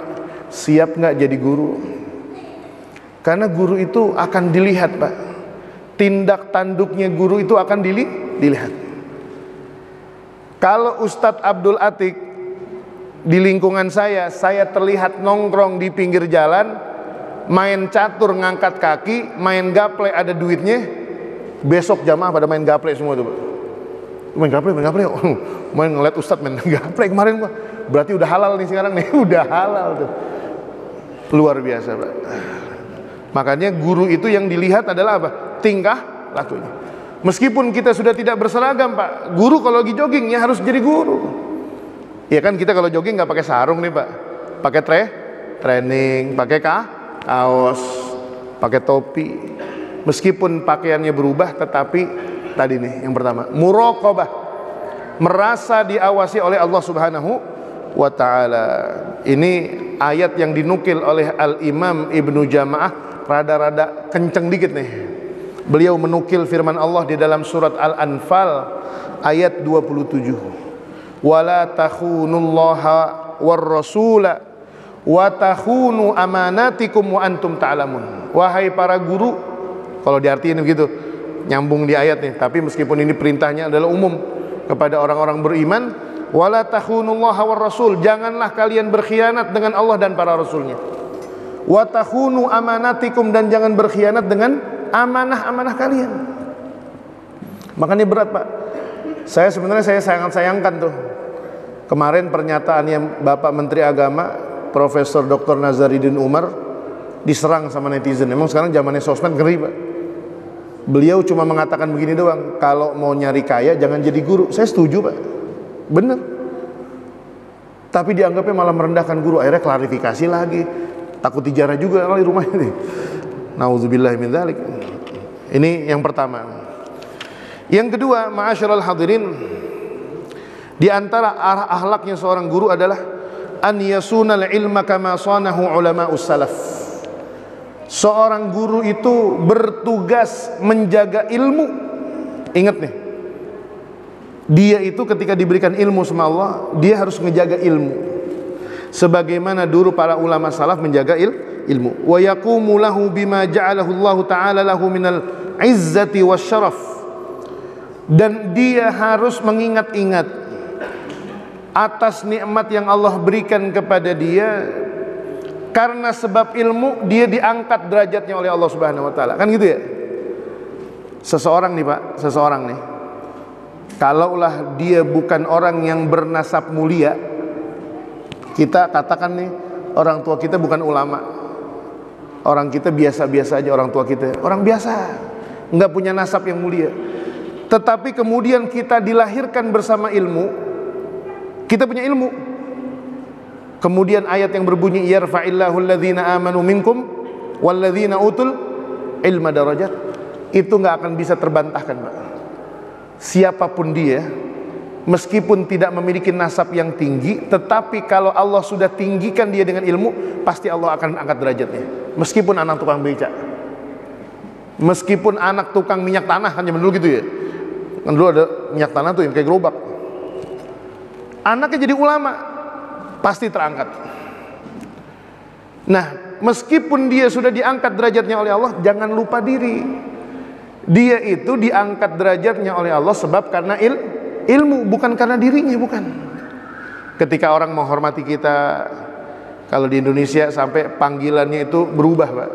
siap nggak jadi guru? Karena guru itu akan dilihat, Pak. Tindak tanduknya guru itu akan dilihat. Kalau Ustadz Abdul Atik di lingkungan saya terlihat nongkrong di pinggir jalan, main catur ngangkat kaki, main gaple ada duitnya, besok jamaah pada main gaple semua tuh, Pak. Main gaple, main ngeliat Ustadz main gaple kemarin, Pak. Berarti udah halal nih sekarang nih, udah halal tuh. Luar biasa, Pak. Makanya guru itu yang dilihat adalah apa? Tingkah lakunya. Meskipun kita sudah tidak berseragam, Pak, guru kalau lagi jogging ya harus jadi guru. Ya kan, kita kalau jogging nggak pakai sarung nih, Pak, pakai training, pakai kaos, pakai topi. Meskipun pakaiannya berubah, tetapi tadi nih yang pertama, muraqabah, merasa diawasi oleh Allah Subhanahu wa ta'ala. Ini ayat yang dinukil oleh Al-Imam Ibnu Jama'ah, rada-rada kenceng dikit nih. Beliau menukil firman Allah di dalam surat Al-Anfal ayat 27. Wala takhunullaha war-rasula wa takhunu amanatikum wa antum ta'lamun. Wahai para guru, kalau diartiin begitu, nyambung di ayat nih, tapi meskipun ini perintahnya adalah umum kepada orang-orang beriman, wala takhunullaha war-rasul, janganlah kalian berkhianat dengan Allah dan para rasulnya. Wa takhunu amanatikum, dan jangan berkhianat dengan amanah-amanah kalian. Makanya berat, Pak. Saya sangat sayangkan tuh kemarin pernyataannya Bapak Menteri Agama Profesor Dr. Nazaruddin Umar diserang sama netizen. Emang sekarang zamannya sosmed ngeri, Pak. Beliau cuma mengatakan begini doang, kalau mau nyari kaya jangan jadi guru. Saya setuju, Pak, bener. Tapi dianggapnya malah merendahkan guru. Akhirnya klarifikasi lagi, takut dijarah juga kali rumah ini. Nauzubillah min dzalik. Ini yang pertama. Yang kedua, ma'asyiral hadirin, di antara akhlaknya seorang guru adalah an yasunal ilma kama sanahu ulama'us salaf. Seorang guru itu bertugas menjaga ilmu. Ingat nih, dia itu ketika diberikan ilmu sama Allah, dia harus menjaga ilmu sebagaimana dulu para ulama salaf menjaga ilmu. Wa yaqumu lahu bima ja'alahu Allah Ta'ala lahu minal izzati wasyaraf, dan dia harus mengingat-ingat atas nikmat yang Allah berikan kepada dia. Karena sebab ilmu dia diangkat derajatnya oleh Allah Subhanahu wa taala. Kan gitu ya? Seseorang nih Pak, seseorang nih, kalaulah dia bukan orang yang bernasab mulia, kita katakan nih orang tua kita bukan ulama, orang kita biasa-biasa aja, orang tua kita orang biasa, nggak punya nasab yang mulia, tetapi kemudian kita dilahirkan bersama ilmu, kita punya ilmu, kemudian ayat yang berbunyi yarfa'illahu alladhina amanu minkum walladzina utul ilma darajat, itu nggak akan bisa terbantahkan Pak. Siapapun dia, meskipun tidak memiliki nasab yang tinggi, tetapi kalau Allah sudah tinggikan dia dengan ilmu, pasti Allah akan angkat derajatnya. Meskipun anak tukang beca, meskipun anak tukang minyak tanah, kan zaman dulu gitu ya, kan dulu ada minyak tanah tuh yang kayak gerobak, anaknya jadi ulama, pasti terangkat. Nah, meskipun dia sudah diangkat derajatnya oleh Allah, jangan lupa diri, dia itu diangkat derajatnya oleh Allah sebab karena ilmu, bukan karena dirinya, bukan. Ketika orang menghormati kita, kalau di Indonesia sampai panggilannya itu berubah Pak.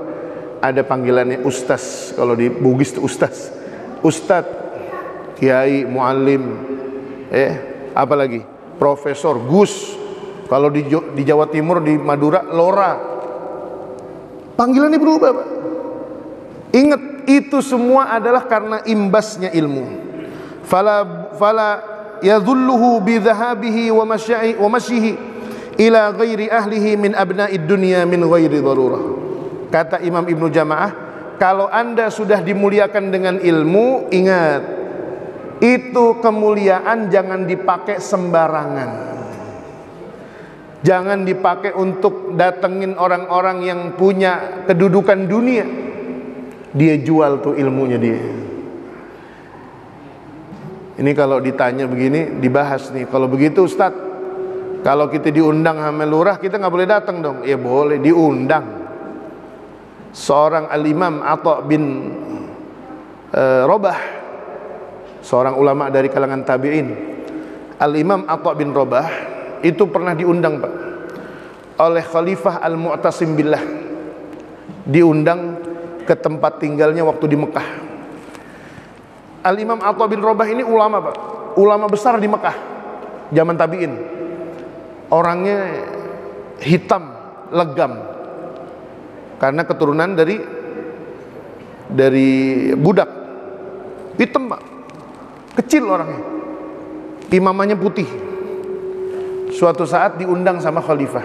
Ada panggilannya ustaz, kalau di Bugis itu ustaz, ustadz, kiai, muallim, apalagi profesor, gus. Kalau di Jawa Timur, di Madura, lora. Panggilannya berubah Pak. Ingat, itu semua adalah karena imbasnya ilmu. Fala yadhulluhu bidhahabihi wa masyihi ila ghairi ahlihi min abna'id dunya min ghairi darurah. Kata Imam Ibnu Jamaah, kalau Anda sudah dimuliakan dengan ilmu, ingat, itu kemuliaan jangan dipakai sembarangan. Jangan dipakai untuk datengin orang-orang yang punya kedudukan dunia. Dia jual tuh ilmunya dia. Ini kalau ditanya begini, dibahas nih, kalau begitu Ustadz, kalau kita diundang sama lurah, kita nggak boleh datang dong. Ya boleh, diundang. Seorang Al-Imam Atha bin Robah, seorang ulama dari kalangan tabi'in, Al-Imam Atha bin Robah itu pernah diundang Pak oleh Khalifah Al-Mu'tasim Billah, diundang ke tempat tinggalnya waktu di Mekah. Al-Imam Atha bin Robah ini ulama Pak, ulama besar di Mekah zaman tabi'in. Orangnya hitam, legam, karena keturunan dari budak. Hitam Pak, kecil orangnya, imamannya putih. Suatu saat diundang sama khalifah,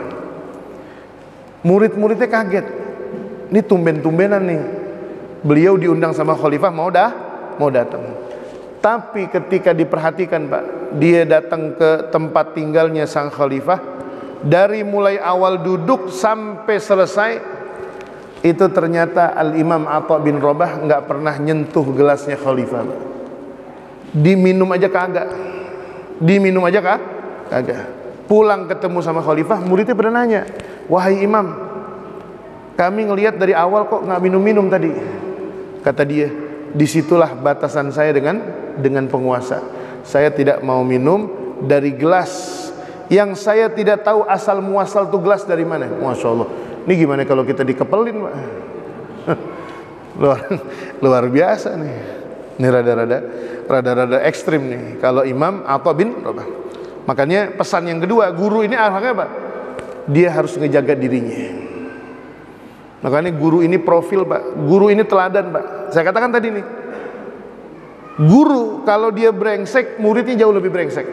murid-muridnya kaget, ini tumben-tumbenan nih, beliau diundang sama khalifah mau datang. Tapi ketika diperhatikan Pak, dia datang ke tempat tinggalnya sang khalifah, dari mulai awal duduk sampai selesai, itu ternyata Al-Imam Atha bin Robah nggak pernah nyentuh gelasnya khalifah. Diminum aja kagak, kagak. Pulang ketemu sama khalifah, muridnya pada nanya, wahai imam, kami ngelihat dari awal kok nggak minum-minum tadi. Kata dia, disitulah batasan saya dengan penguasa. Saya tidak mau minum dari gelas yang saya tidak tahu asal muasal tuh gelas dari mana. Masya Allah, ini gimana kalau kita dikepelin Pak? luar biasa nih. Ini rada-rada ekstrim nih kalau Imam Atha bin Robah. Makanya pesan yang kedua, guru ini akhlaknya apa? Dia harus ngejaga dirinya. Makanya guru ini profil Pak, guru ini teladan Pak. Saya katakan tadi nih, guru kalau dia brengsek, muridnya jauh lebih brengsek.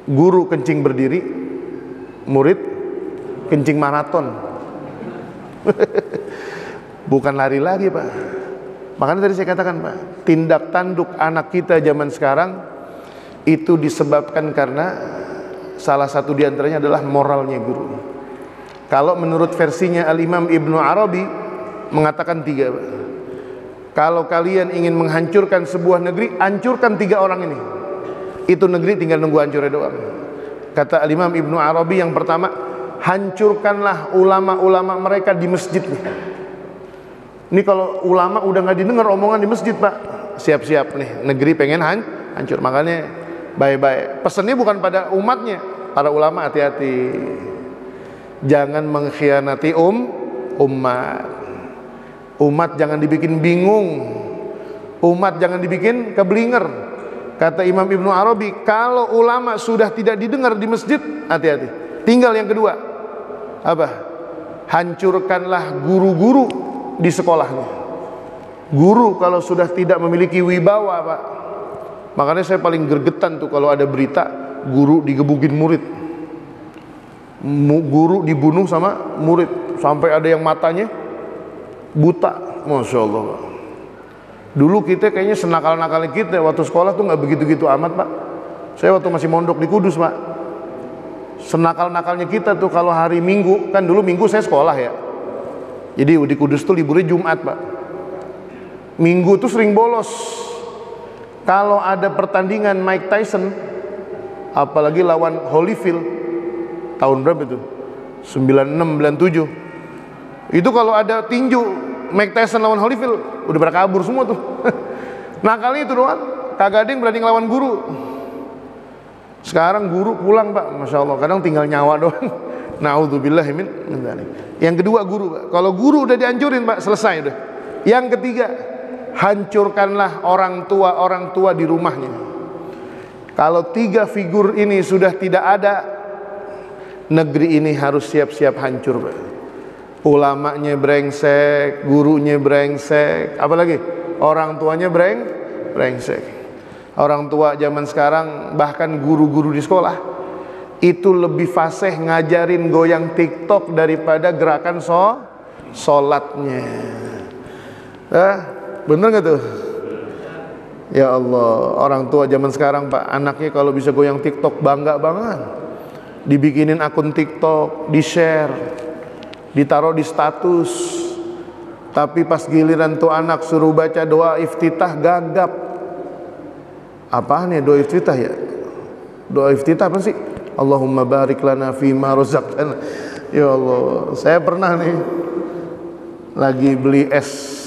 Guru kencing berdiri, murid kencing maraton. Bukan lari lagi Pak. Makanya tadi saya katakan Pak, tindak tanduk anak kita zaman sekarang itu disebabkan karena salah satu diantaranya adalah moralnya guru. Kalau menurut versinya Al-Imam Ibnu Arabi mengatakan 3 Pak. Kalau kalian ingin menghancurkan sebuah negeri, hancurkan 3 orang ini, itu negeri tinggal nunggu hancurnya doang. Kata Al-Imam Ibnu Arabi, yang pertama, hancurkanlah ulama-ulama mereka di masjid nih. Ini kalau ulama udah nggak didengar omongan di masjid Pak, siap-siap nih negeri pengen hancur. Makanya baik-baik pesannya bukan pada umatnya, para ulama hati-hati, jangan mengkhianati umat jangan dibikin bingung. Umat jangan dibikin keblinger. Kata Imam Ibnu Arabi, kalau ulama sudah tidak didengar di masjid, hati-hati. Tinggal yang kedua, apa? Hancurkanlah guru-guru di sekolahnya. Guru kalau sudah tidak memiliki wibawa, Pak. Makanya saya paling gregetan tuh kalau ada berita guru digebugin murid, guru dibunuh sama murid, sampai ada yang matanya buta. Masya Allah, Pak. Dulu kita kayaknya senakal-nakalnya kita waktu sekolah tuh nggak begitu-gitu amat, Pak. Saya waktu masih mondok di Kudus, Pak, senakal-nakalnya kita tuh kalau hari Minggu, kan dulu Minggu saya sekolah ya, jadi di Kudus tuh liburnya Jumat, Pak. Minggu tuh sering bolos. Kalau ada pertandingan Mike Tyson, apalagi lawan Holyfield, tahun berapa itu? 96, 97. Itu kalau ada tinju Mike Tyson lawan Holyfield, udah pada kabur semua tuh. Nah kali itu doang, kagak ada yang berani ngelawan guru. Sekarang guru pulang, Pak, Masya Allah, kadang tinggal nyawa doang. Na'udzubillah min dzalik. Yang kedua guru, Pak. Kalau guru udah dihancurin, Pak, selesai udah. Yang ketiga, hancurkanlah orang tua di rumahnya. Kalau tiga figur ini sudah tidak ada, negeri ini harus siap-siap hancur, Pak. Ulamanya brengsek, gurunya brengsek, apalagi orang tuanya brengsek. Orang tua zaman sekarang, bahkan guru-guru di sekolah itu lebih fasih ngajarin goyang TikTok daripada gerakan sholatnya. Bener gak tuh? Ya Allah, orang tua zaman sekarang, Pak, anaknya kalau bisa goyang TikTok bangga banget. Dibikinin akun TikTok, di-share, ditaruh di status. Tapi pas giliran tuh anak suruh baca doa iftitah, gagap. Apaan ya doa iftitah ya? Doa iftitah apa sih? Allahumma barik lana fima razaqtana. Ya Allah, saya pernah nih lagi beli es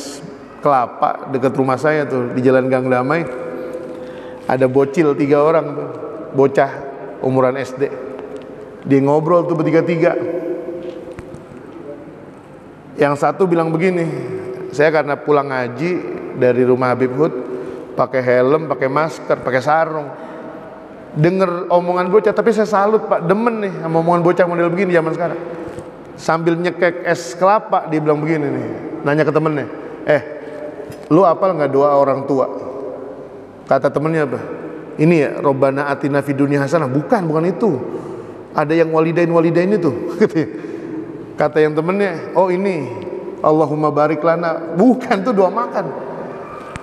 kelapa dekat rumah saya tuh di Jalan Gang Damai. Ada bocil 3 orang tuh, bocah umuran SD. Dia ngobrol tuh bertiga-tiga. Yang satu bilang begini, saya karena pulang ngaji dari rumah Habib Hud, pakai helm, pakai masker, pakai sarung. Dengar omongan bocah, tapi saya salut, Pak, demen nih sama omongan bocah model begini zaman sekarang. Sambil nyekek es kelapa, dia bilang begini nih, nanya ke temennya, lu hafal nggak doa orang tua? Kata temennya apa? Ini ya, Robbana atina fid dunya hasanah. Bukan itu. Ada yang walidain itu. Kata yang temennya, oh ini Allahumma barik lana. Bukan, tuh doa makan.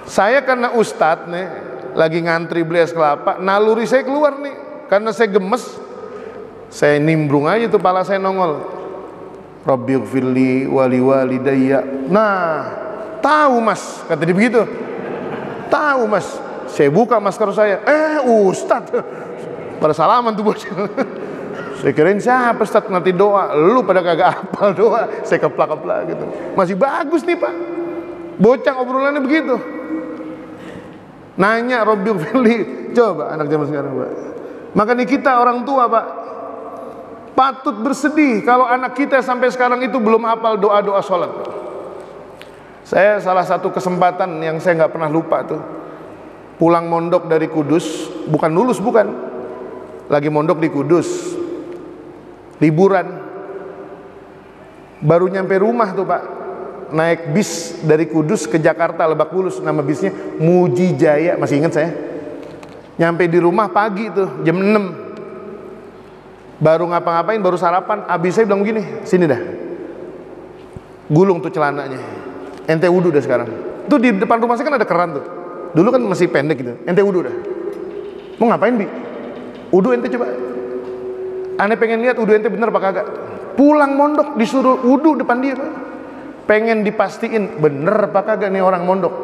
Saya karena ustadz nih lagi ngantri beli es kelapa, naluri saya keluar nih, karena saya gemes, saya nimbrung aja tuh, pala saya nongol, Rabbighfirli wali walidayya. Nah, tahu Mas, kata dia begitu. Tahu Mas. Saya buka masker saya, ustadz, pada salaman tuh bocil. Saya kirain siapa Ustadz nanti doa, lu pada kagak hafal doa. Saya keplak-keplak gitu. Masih bagus nih, Pak, bocah obrolannya begitu. Nanya Rabbighfirli. Coba anak zaman sekarang, Pak. Makanya kita orang tua, Pak, patut bersedih kalau anak kita sampai sekarang itu belum hafal doa-doa sholat, Pak. Saya salah satu kesempatan yang saya nggak pernah lupa tuh, pulang mondok dari Kudus, bukan lulus, bukan, lagi mondok di Kudus, liburan, baru nyampe rumah tuh, Pak, naik bis dari Kudus ke Jakarta, Lebak Bulus, nama bisnya Muji Jaya, masih ingat saya. Nyampe di rumah pagi tuh jam 6, baru ngapa-ngapain, baru sarapan. Abis saya bilang begini, sini dah, gulung tuh celananya, ente wudhu dah sekarang. Tuh di depan rumah saya kan ada keran tuh, dulu kan masih pendek gitu, ente wudhu dah. Mau ngapain, Bi? Wudhu ente coba, aneh pengen lihat wudhu ente bener apa kagak. Pulang mondok disuruh wudhu depan dia, Pak. Pengen dipastiin bener apa kagak nih orang mondok.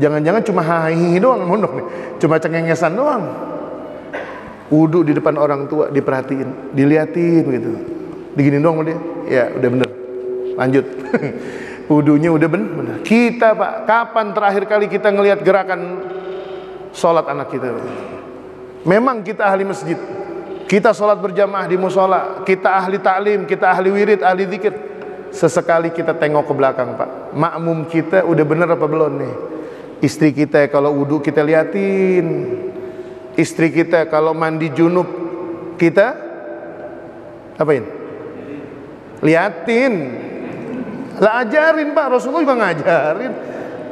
Jangan-jangan cuma hahihi doang mondok nih, cuma cengengesan doang. Wudhu di depan orang tua, diperhatiin, diliatin gitu, diginin doang sama dia. Ya udah bener, lanjut. Wudhunya udah bener. Kita, Pak, kapan terakhir kali kita ngelihat gerakan sholat anak kita? Memang kita ahli masjid, kita sholat berjamaah di musola, kita ahli taklim, kita ahli wirid, ahli zikir. Sesekali kita tengok ke belakang, Pak, makmum kita udah bener apa belum nih? Istri kita kalau wudu kita liatin, istri kita kalau mandi junub kita apain? Liatin. Lah ajarin Pak, Rasulullah juga ngajarin.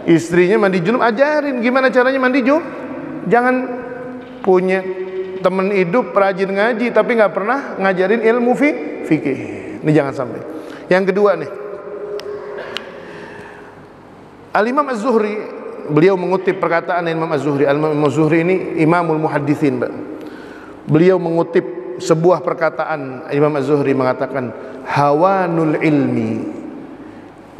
Istrinya mandi junub, ajarin gimana caranya mandi junub. Jangan punya temen hidup rajin ngaji tapi nggak pernah ngajarin ilmu fikih. Ini jangan sampai. Yang kedua nih, Al-Imam Az-Zuhri, beliau mengutip perkataan Imam Az-Zuhri. Al-Imam Az-Zuhri ini imamul muhadditsin, Pak. Beliau mengutip sebuah perkataan Imam Az-Zuhri mengatakan, hawanul ilmi,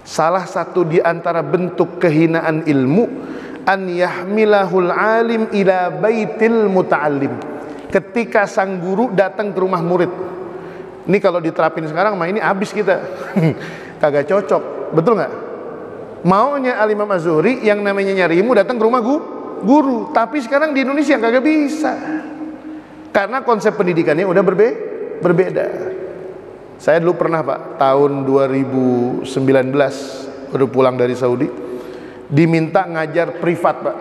salah satu di antara bentuk kehinaan ilmu, an yahmilahul alim ila baitil muta'allim, ketika sang guru datang ke rumah murid. Ini kalau diterapin sekarang mah ini habis kita. Kagak cocok, betul nggak? Maunya Al-Imam Az-Zuhri yang namanya nyari ilmu datang ke rumah guru, tapi sekarang di Indonesia kagak bisa, karena konsep pendidikannya udah berbeda. Saya dulu pernah Pak, tahun 2019 udah pulang dari Saudi, diminta ngajar privat Pak.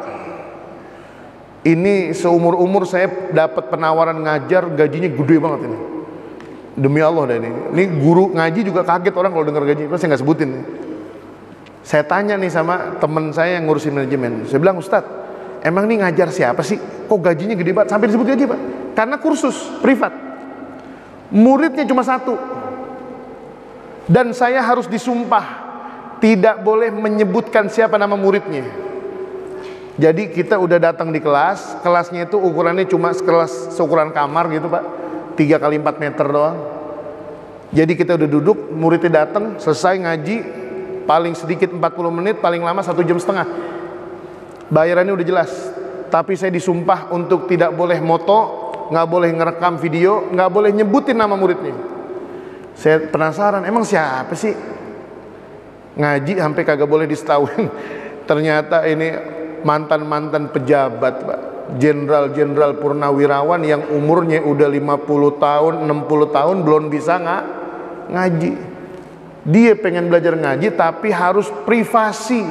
Ini seumur-umur saya dapat penawaran ngajar, gajinya gede banget ini. Demi Allah dah ini guru ngaji juga kaget orang kalau dengar gaji, saya nggak sebutin nih. Saya tanya nih sama teman saya yang ngurusin manajemen, saya bilang, Ustadz, emang nih ngajar siapa sih? Kok gajinya gede banget? Sampai disebut gaji Pak, karena kursus privat, muridnya cuma satu, dan saya harus disumpah tidak boleh menyebutkan siapa nama muridnya. Jadi kita udah datang di kelas, kelasnya itu ukurannya cuma kelas seukuran kamar gitu Pak, 3 kali 4 meter doang. Jadi kita udah duduk, muridnya datang, selesai ngaji, paling sedikit 40 menit, paling lama 1,5 jam. Bayarannya udah jelas, tapi saya disumpah untuk tidak boleh moto, nggak boleh ngerekam video, nggak boleh nyebutin nama muridnya. Saya penasaran, emang siapa sih ngaji sampai kagak boleh disetauin? Ternyata ini mantan-mantan pejabat Pak, jenderal-jenderal purnawirawan yang umurnya udah 50 tahun, 60 tahun belum bisa ngaji. Dia pengen belajar ngaji tapi harus privasi,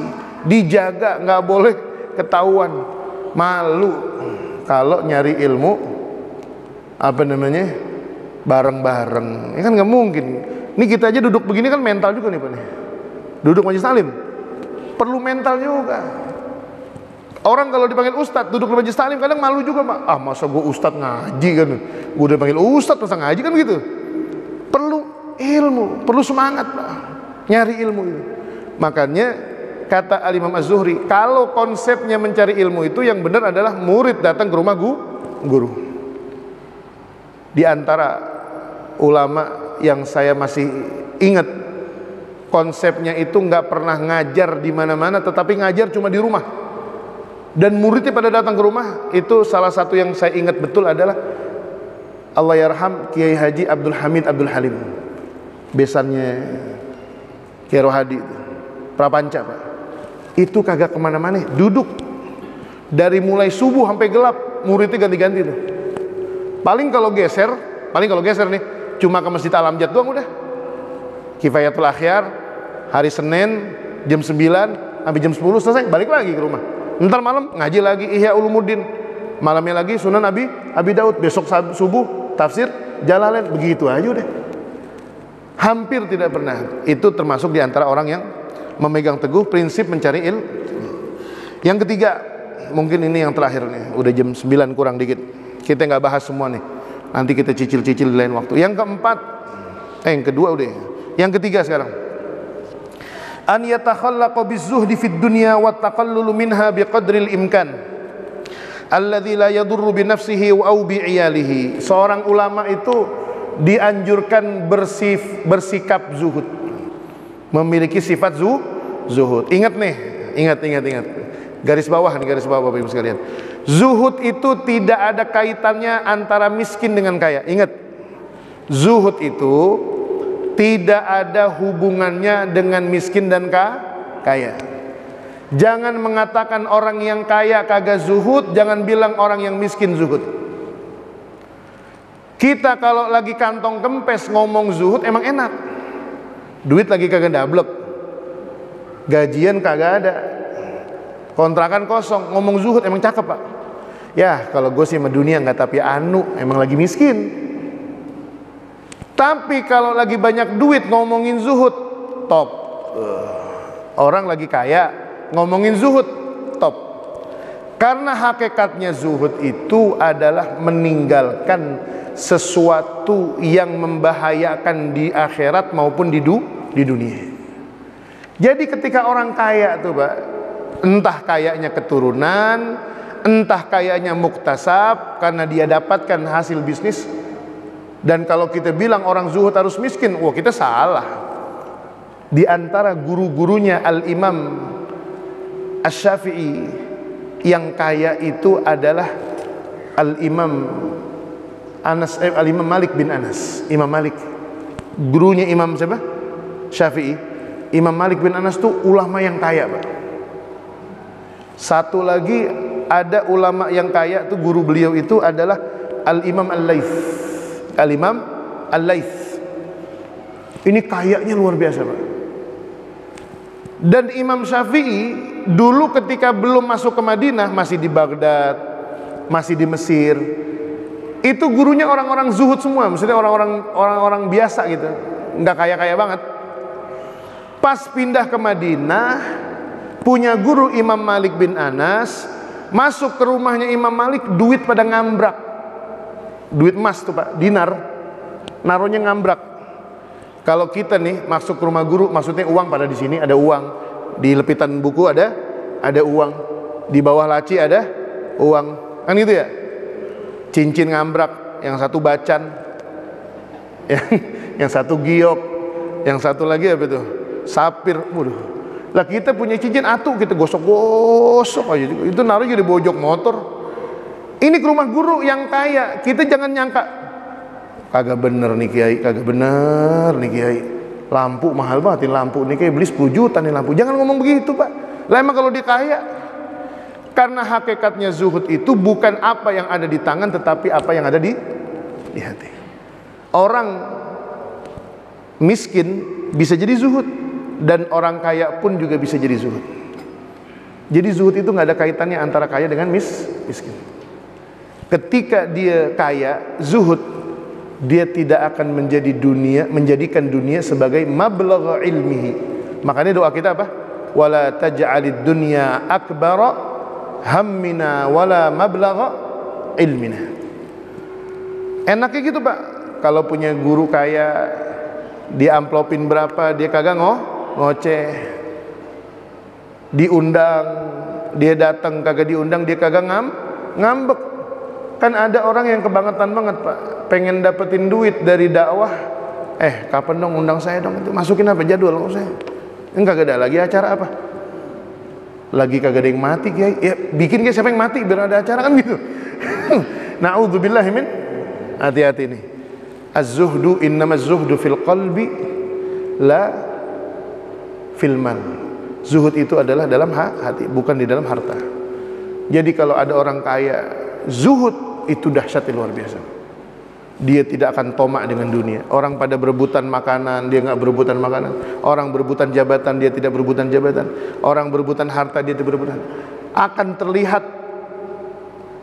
dijaga, nggak boleh ketahuan. Malu kalau nyari ilmu apa namanya bareng-bareng, ini kan nggak mungkin. Ini kita aja duduk begini kan mental juga nih Pak nih. Duduk majelis taklim perlu mental juga. Orang kalau dipanggil ustadz duduk di majelis taklim kadang malu juga Pak. Ah masa gue ustadz ngaji kan, gue udah panggil ustadz masa ngaji kan gitu. Perlu ilmu, perlu semangat Pak, nyari ilmu ini. Makanya kata Al-Imam Az-Zuhri, kalau konsepnya mencari ilmu itu yang benar adalah murid datang ke rumah guru. Di antara ulama yang saya masih ingat, konsepnya itu nggak pernah ngajar di mana-mana, tetapi ngajar cuma di rumah. Dan muridnya pada datang ke rumah. Itu salah satu yang saya ingat betul adalah Allahyarham Kiai Haji Abdul Hamid Abdul Halim, besannya Kiai Rohadi Prapanca Pak. Itu kagak kemana-mana, duduk dari mulai subuh sampai gelap, muridnya ganti-ganti tuh. Paling kalau geser nih cuma ke Masjid Al-Amjad doang udah. Kifayatul Akhyar hari Senin jam 9 sampai jam 10 selesai, balik lagi ke rumah. Ntar malam ngaji lagi Ihya Ulumuddin, malamnya lagi Sunan Abi Daud, besok subuh tafsir Jalalain, begitu aja udah. Hampir tidak pernah. Itu termasuk di antara orang yang memegang teguh prinsip mencari ilmu. Yang ketiga, mungkin ini yang terakhir nih, udah jam 9 kurang dikit. Kita nggak bahas semua nih, nanti kita cicil-cicil di lain waktu. Yang keempat, yang kedua udah. Yang ketiga sekarang, an yatakhallaqa bizuhdi fid dunya wa taqallulu minha biqadril imkan alladzi la yadurru bi nafsihi aw bi iyalihi. Seorang ulama itu dianjurkan bersikap zuhud, memiliki sifat zuhud. Ingat nih, ingat. Garis bawah Bapak Ibu sekalian. Zuhud itu tidak ada kaitannya antara miskin dengan kaya. Ingat, zuhud itu tidak ada hubungannya dengan miskin dan kaya. Jangan mengatakan orang yang kaya kagak zuhud, jangan bilang orang yang miskin zuhud. Kita kalau lagi kantong kempes ngomong zuhud emang enak. Duit lagi kagak dablek, gajian kagak ada, kontrakan kosong, ngomong zuhud emang cakep Pak. Ya kalau gue sih sama dunia nggak, tapi emang lagi miskin. Tapi kalau lagi banyak duit ngomongin zuhud, top. Orang lagi kaya ngomongin zuhud, top. Karena hakikatnya zuhud itu adalah meninggalkan sesuatu yang membahayakan di akhirat maupun di dunia. Jadi ketika orang kaya tuh Pak, entah kayaknya keturunan, entah kayaknya muktasab karena dia dapatkan hasil bisnis. Dan kalau kita bilang orang zuhud harus miskin, wah kita salah. Di antara guru-gurunya Al-Imam Asy-Syafi'i yang kaya itu adalah Al-Imam Malik bin Anas. Imam Malik, gurunya Imam siapa? Syafi'i. Imam Malik bin Anas tuh ulama yang kaya Pak. Satu lagi ada ulama yang kaya tuh, guru beliau itu adalah Al-Imam Al-Laits. Al-Imam Al-Laits ini kayanya luar biasa Pak. Dan Imam Syafi'i dulu ketika belum masuk ke Madinah, masih di Baghdad, masih di Mesir, itu gurunya orang-orang zuhud semua, maksudnya orang-orang biasa gitu, nggak kaya-kaya banget. Pas pindah ke Madinah, punya guru Imam Malik bin Anas, masuk ke rumahnya Imam Malik, duit pada ngambrak. Duit emas tuh Pak, dinar, naruhnya ngambrak. Kalau kita nih masuk ke rumah guru, maksudnya uang pada di sini ada uang, di lepitan buku ada uang, di bawah laci ada uang, kan gitu ya. Cincin ngambrak, yang satu bacan, yang satu giok, yang satu lagi apa tuh? Sapir. Waduh. Lah kita punya cincin atu, kita gosok-gosok aja, itu naruh jadi bojok motor. Ini ke rumah guru yang kaya, kita jangan nyangka kagak bener nih Kiai, kagak bener nih Kiai, lampu mahal banget nih lampu nih Kiai, beli 10 juta nih lampu. Jangan ngomong begitu Pak. Lah emang kalau dia kaya, karena hakikatnya zuhud itu bukan apa yang ada di tangan, tetapi apa yang ada di hati. Orang miskin bisa jadi zuhud, dan orang kaya pun juga bisa jadi zuhud. Jadi zuhud itu nggak ada kaitannya antara kaya dengan miskin. Ketika dia kaya, zuhud, dia tidak akan menjadikan dunia sebagai mablagha ilmihi. Makanya doa kita apa? Wala taj'alid dunya akbara hammina wala mablagha ilmina. Enaknya gitu Pak. Kalau punya guru kaya, dia amplopin berapa, dia kagak ngoceh. Diundang, dia datang, kagak diundang, dia kagak ngambek. Kan ada orang yang kebangetan banget Pak, pengen dapetin duit dari dakwah. Kapan dong undang saya dong, itu masukin apa jadwal saya. Enggak ada lagi acara apa. Lagi kagak ada yang mati Kiai. Ya bikin Kiai, siapa yang mati biar ada acara kan gitu. Na'udzubillahi min. Hati-hati nih. Az-zuhdu innamaz zuhdu fil qalbi la fil mal. Zuhud itu adalah dalam hati, bukan di dalam harta. Jadi kalau ada orang kaya zuhud, itu dahsyatnya luar biasa. Dia tidak akan tomak dengan dunia. Orang pada berebutan makanan, dia nggak berebutan makanan. Orang berebutan jabatan, dia tidak berebutan jabatan. Orang berebutan harta, dia tidak berebutan. Akan terlihat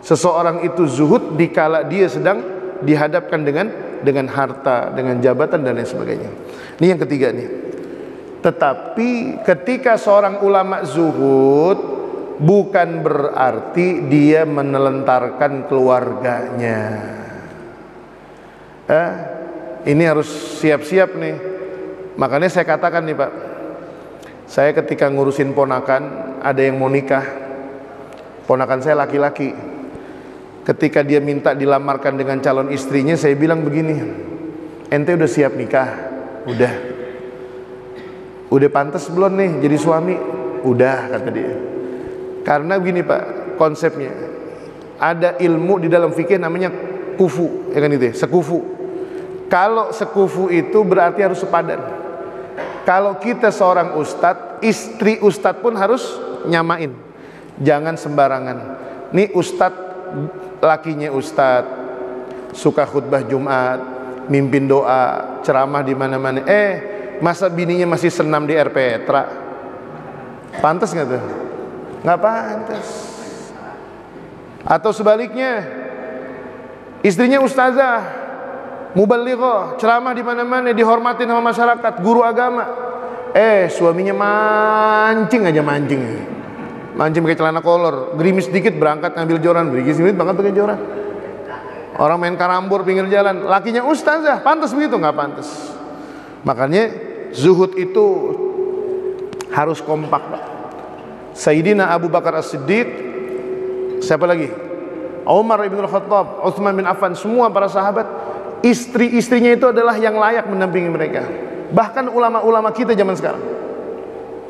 seseorang itu zuhud dikala dia sedang dihadapkan dengan harta, dengan jabatan dan lain sebagainya. Ini yang ketiga nih. Tetapi ketika seorang ulama zuhud, bukan berarti dia menelantarkan keluarganya. Ini harus siap-siap nih. Makanya saya katakan nih Pak, saya ketika ngurusin ponakan, ada yang mau nikah, ponakan saya laki-laki. Ketika dia minta dilamarkan dengan calon istrinya, saya bilang begini, ente udah siap nikah? Udah pantas belum nih jadi suami? Udah, kata dia. Karena begini Pak, konsepnya ada ilmu di dalam fikih namanya kufu, ya kan itu ya, sekufu. Kalau sekufu itu berarti harus sepadan. Kalau kita seorang ustadz, istri ustadz pun harus nyamain. Jangan sembarangan. Nih ustadz, lakinya ustadz, suka khutbah Jumat, mimpin doa, ceramah di mana-mana. Masa bininya masih senam di air Petra? Pantas nggak tuh? nggak pantas. Atau sebaliknya, istrinya ustazah, mubalighah, ceramah di mana-mana, dihormatin sama masyarakat, guru agama. Suaminya mancing aja, mancing pakai celana kolor, gerimis dikit berangkat ngambil joran, gerimis banget pakai joran. Orang main karambur pinggir jalan, lakinya ustazah, pantas begitu? Nggak pantas. Makanya zuhud itu harus kompak, Pak. Sayyidina Abu Bakar As-Siddiq, siapa lagi? Umar ibn Khattab, Utsman bin Affan, semua para sahabat, istri-istrinya itu adalah yang layak mendampingi mereka. Bahkan ulama-ulama kita zaman sekarang,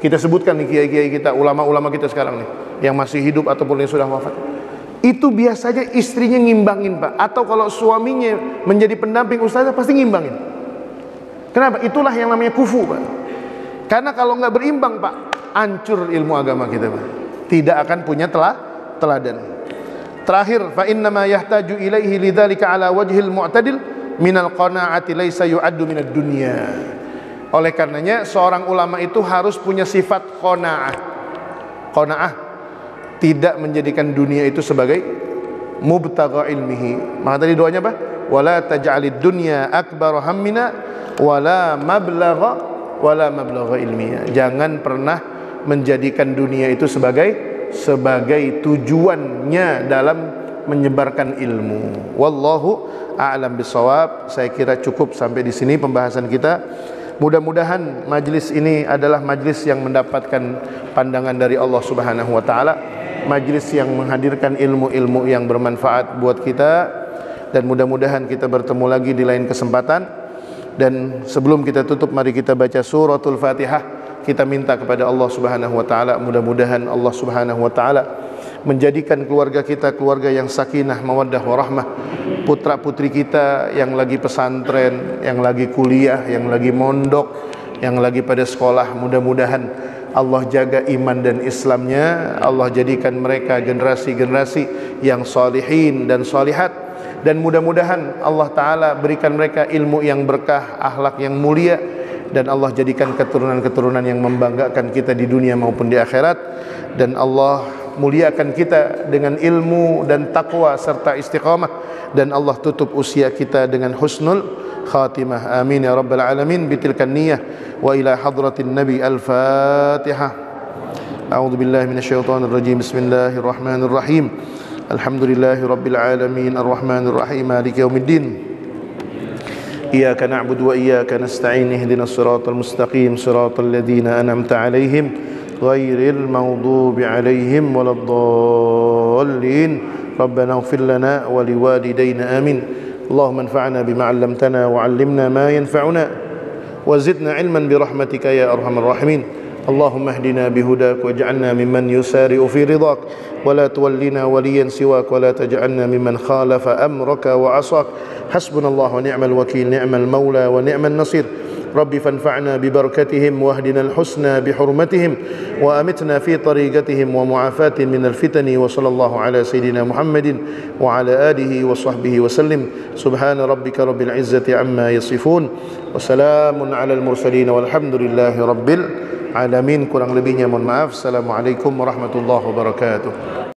kita sebutkan nih kiai-kiai kita, ulama-ulama kita sekarang nih, yang masih hidup ataupun yang sudah wafat, itu biasanya istrinya ngimbangin, Pak. Atau kalau suaminya menjadi pendamping ustazah, pasti ngimbangin. Kenapa? Itulah yang namanya kufu, Pak. Karena kalau nggak berimbang, Pak, hancur ilmu agama kita, Pak. Tidak akan punya teladan. Terakhir, fa innama yahtaju ilaihi lidzalika ala wajhil mu'tadil minal qanaa'ati laisa yu'addu minad dunya. Oleh karenanya seorang ulama itu harus punya sifat qanaa'ah. Qanaa'ah, tidak menjadikan dunia itu sebagai mubtagha ilmihi. Maka tadi doanya apa? Wala taj'alid dunya akbar hammina wala mablagha ilmiya. Jangan pernah menjadikan dunia itu sebagai tujuannya dalam menyebarkan ilmu. Wallahu a'lam bishawab. Saya kira cukup sampai di sini pembahasan kita. Mudah-mudahan majlis ini adalah majlis yang mendapatkan pandangan dari Allah Subhanahu wa taala, majlis yang menghadirkan ilmu-ilmu yang bermanfaat buat kita, dan mudah-mudahan kita bertemu lagi di lain kesempatan. Dan sebelum kita tutup, mari kita baca suratul Fatihah. Kita minta kepada Allah Subhanahu wa taala, mudah-mudahan Allah Subhanahu wa taala menjadikan keluarga kita keluarga yang sakinah, mawaddah, warahmah. Putra-putri kita yang lagi pesantren, yang lagi kuliah, yang lagi mondok, yang lagi pada sekolah, mudah-mudahan Allah jaga iman dan Islamnya. Allah jadikan mereka generasi-generasi yang salihin dan salihat. Dan mudah-mudahan Allah Ta'ala berikan mereka ilmu yang berkah, akhlak yang mulia, dan Allah jadikan keturunan-keturunan yang membanggakan kita di dunia maupun di akhirat. Dan Allah muliakan kita dengan ilmu dan taqwa serta istiqamah, dan Allah tutup usia kita dengan husnul khatimah. Amin ya rabbal alamin. Bitilkan niyah wa ila hadratin nabi. Al-Fatihah. A'udzu billahi minasyaitonir rajim. Bismillahirrahmanirrahim. Alhamdulillahi rabbil alamin. Arrahmanir rahim. Maliki yaumiddin. Iyyaka na'budu wa iyyaka nasta'in. Ihdinas siratal mustaqim. Siratal ladzina an'amta 'alaihim ghairil maghdubi 'alaihim waladdallin. Rabbana ighfir lana wa liwalidayna. Amin. Allahumma anfa'na bima 'allamtana wa 'allimna ma yanfa'una wa zidna 'ilman bi rahmatika ya arhamar rahimin. Allahumma ihdina bihudak waj'alna mimman yusari'u fi ridak wa la tuwallina waliyan siwak wa la taj'alna mimman khalafa amraka wa 'asak. Hasbunallahu wa ni'mal wakil, ni'mal maula wa ni'man nasir. Rabbi fanfa'na bi barakatihim wa ahdina al-husna bi hurmatihim wa amitna fi tariqatihim wa mu'afatin min al-fitani. Wa sallallahu ala sayyidina Muhammadin wa ala alihi wa sahbihi wa sallim. Subhana rabbika rabbil izzati amma yasifun wa salamun ala al-mursalin walhamdulillahi rabbil alamin. Kurang lebihnya mohon maaf. Assalamualaikum warahmatullahi wabarakatuh.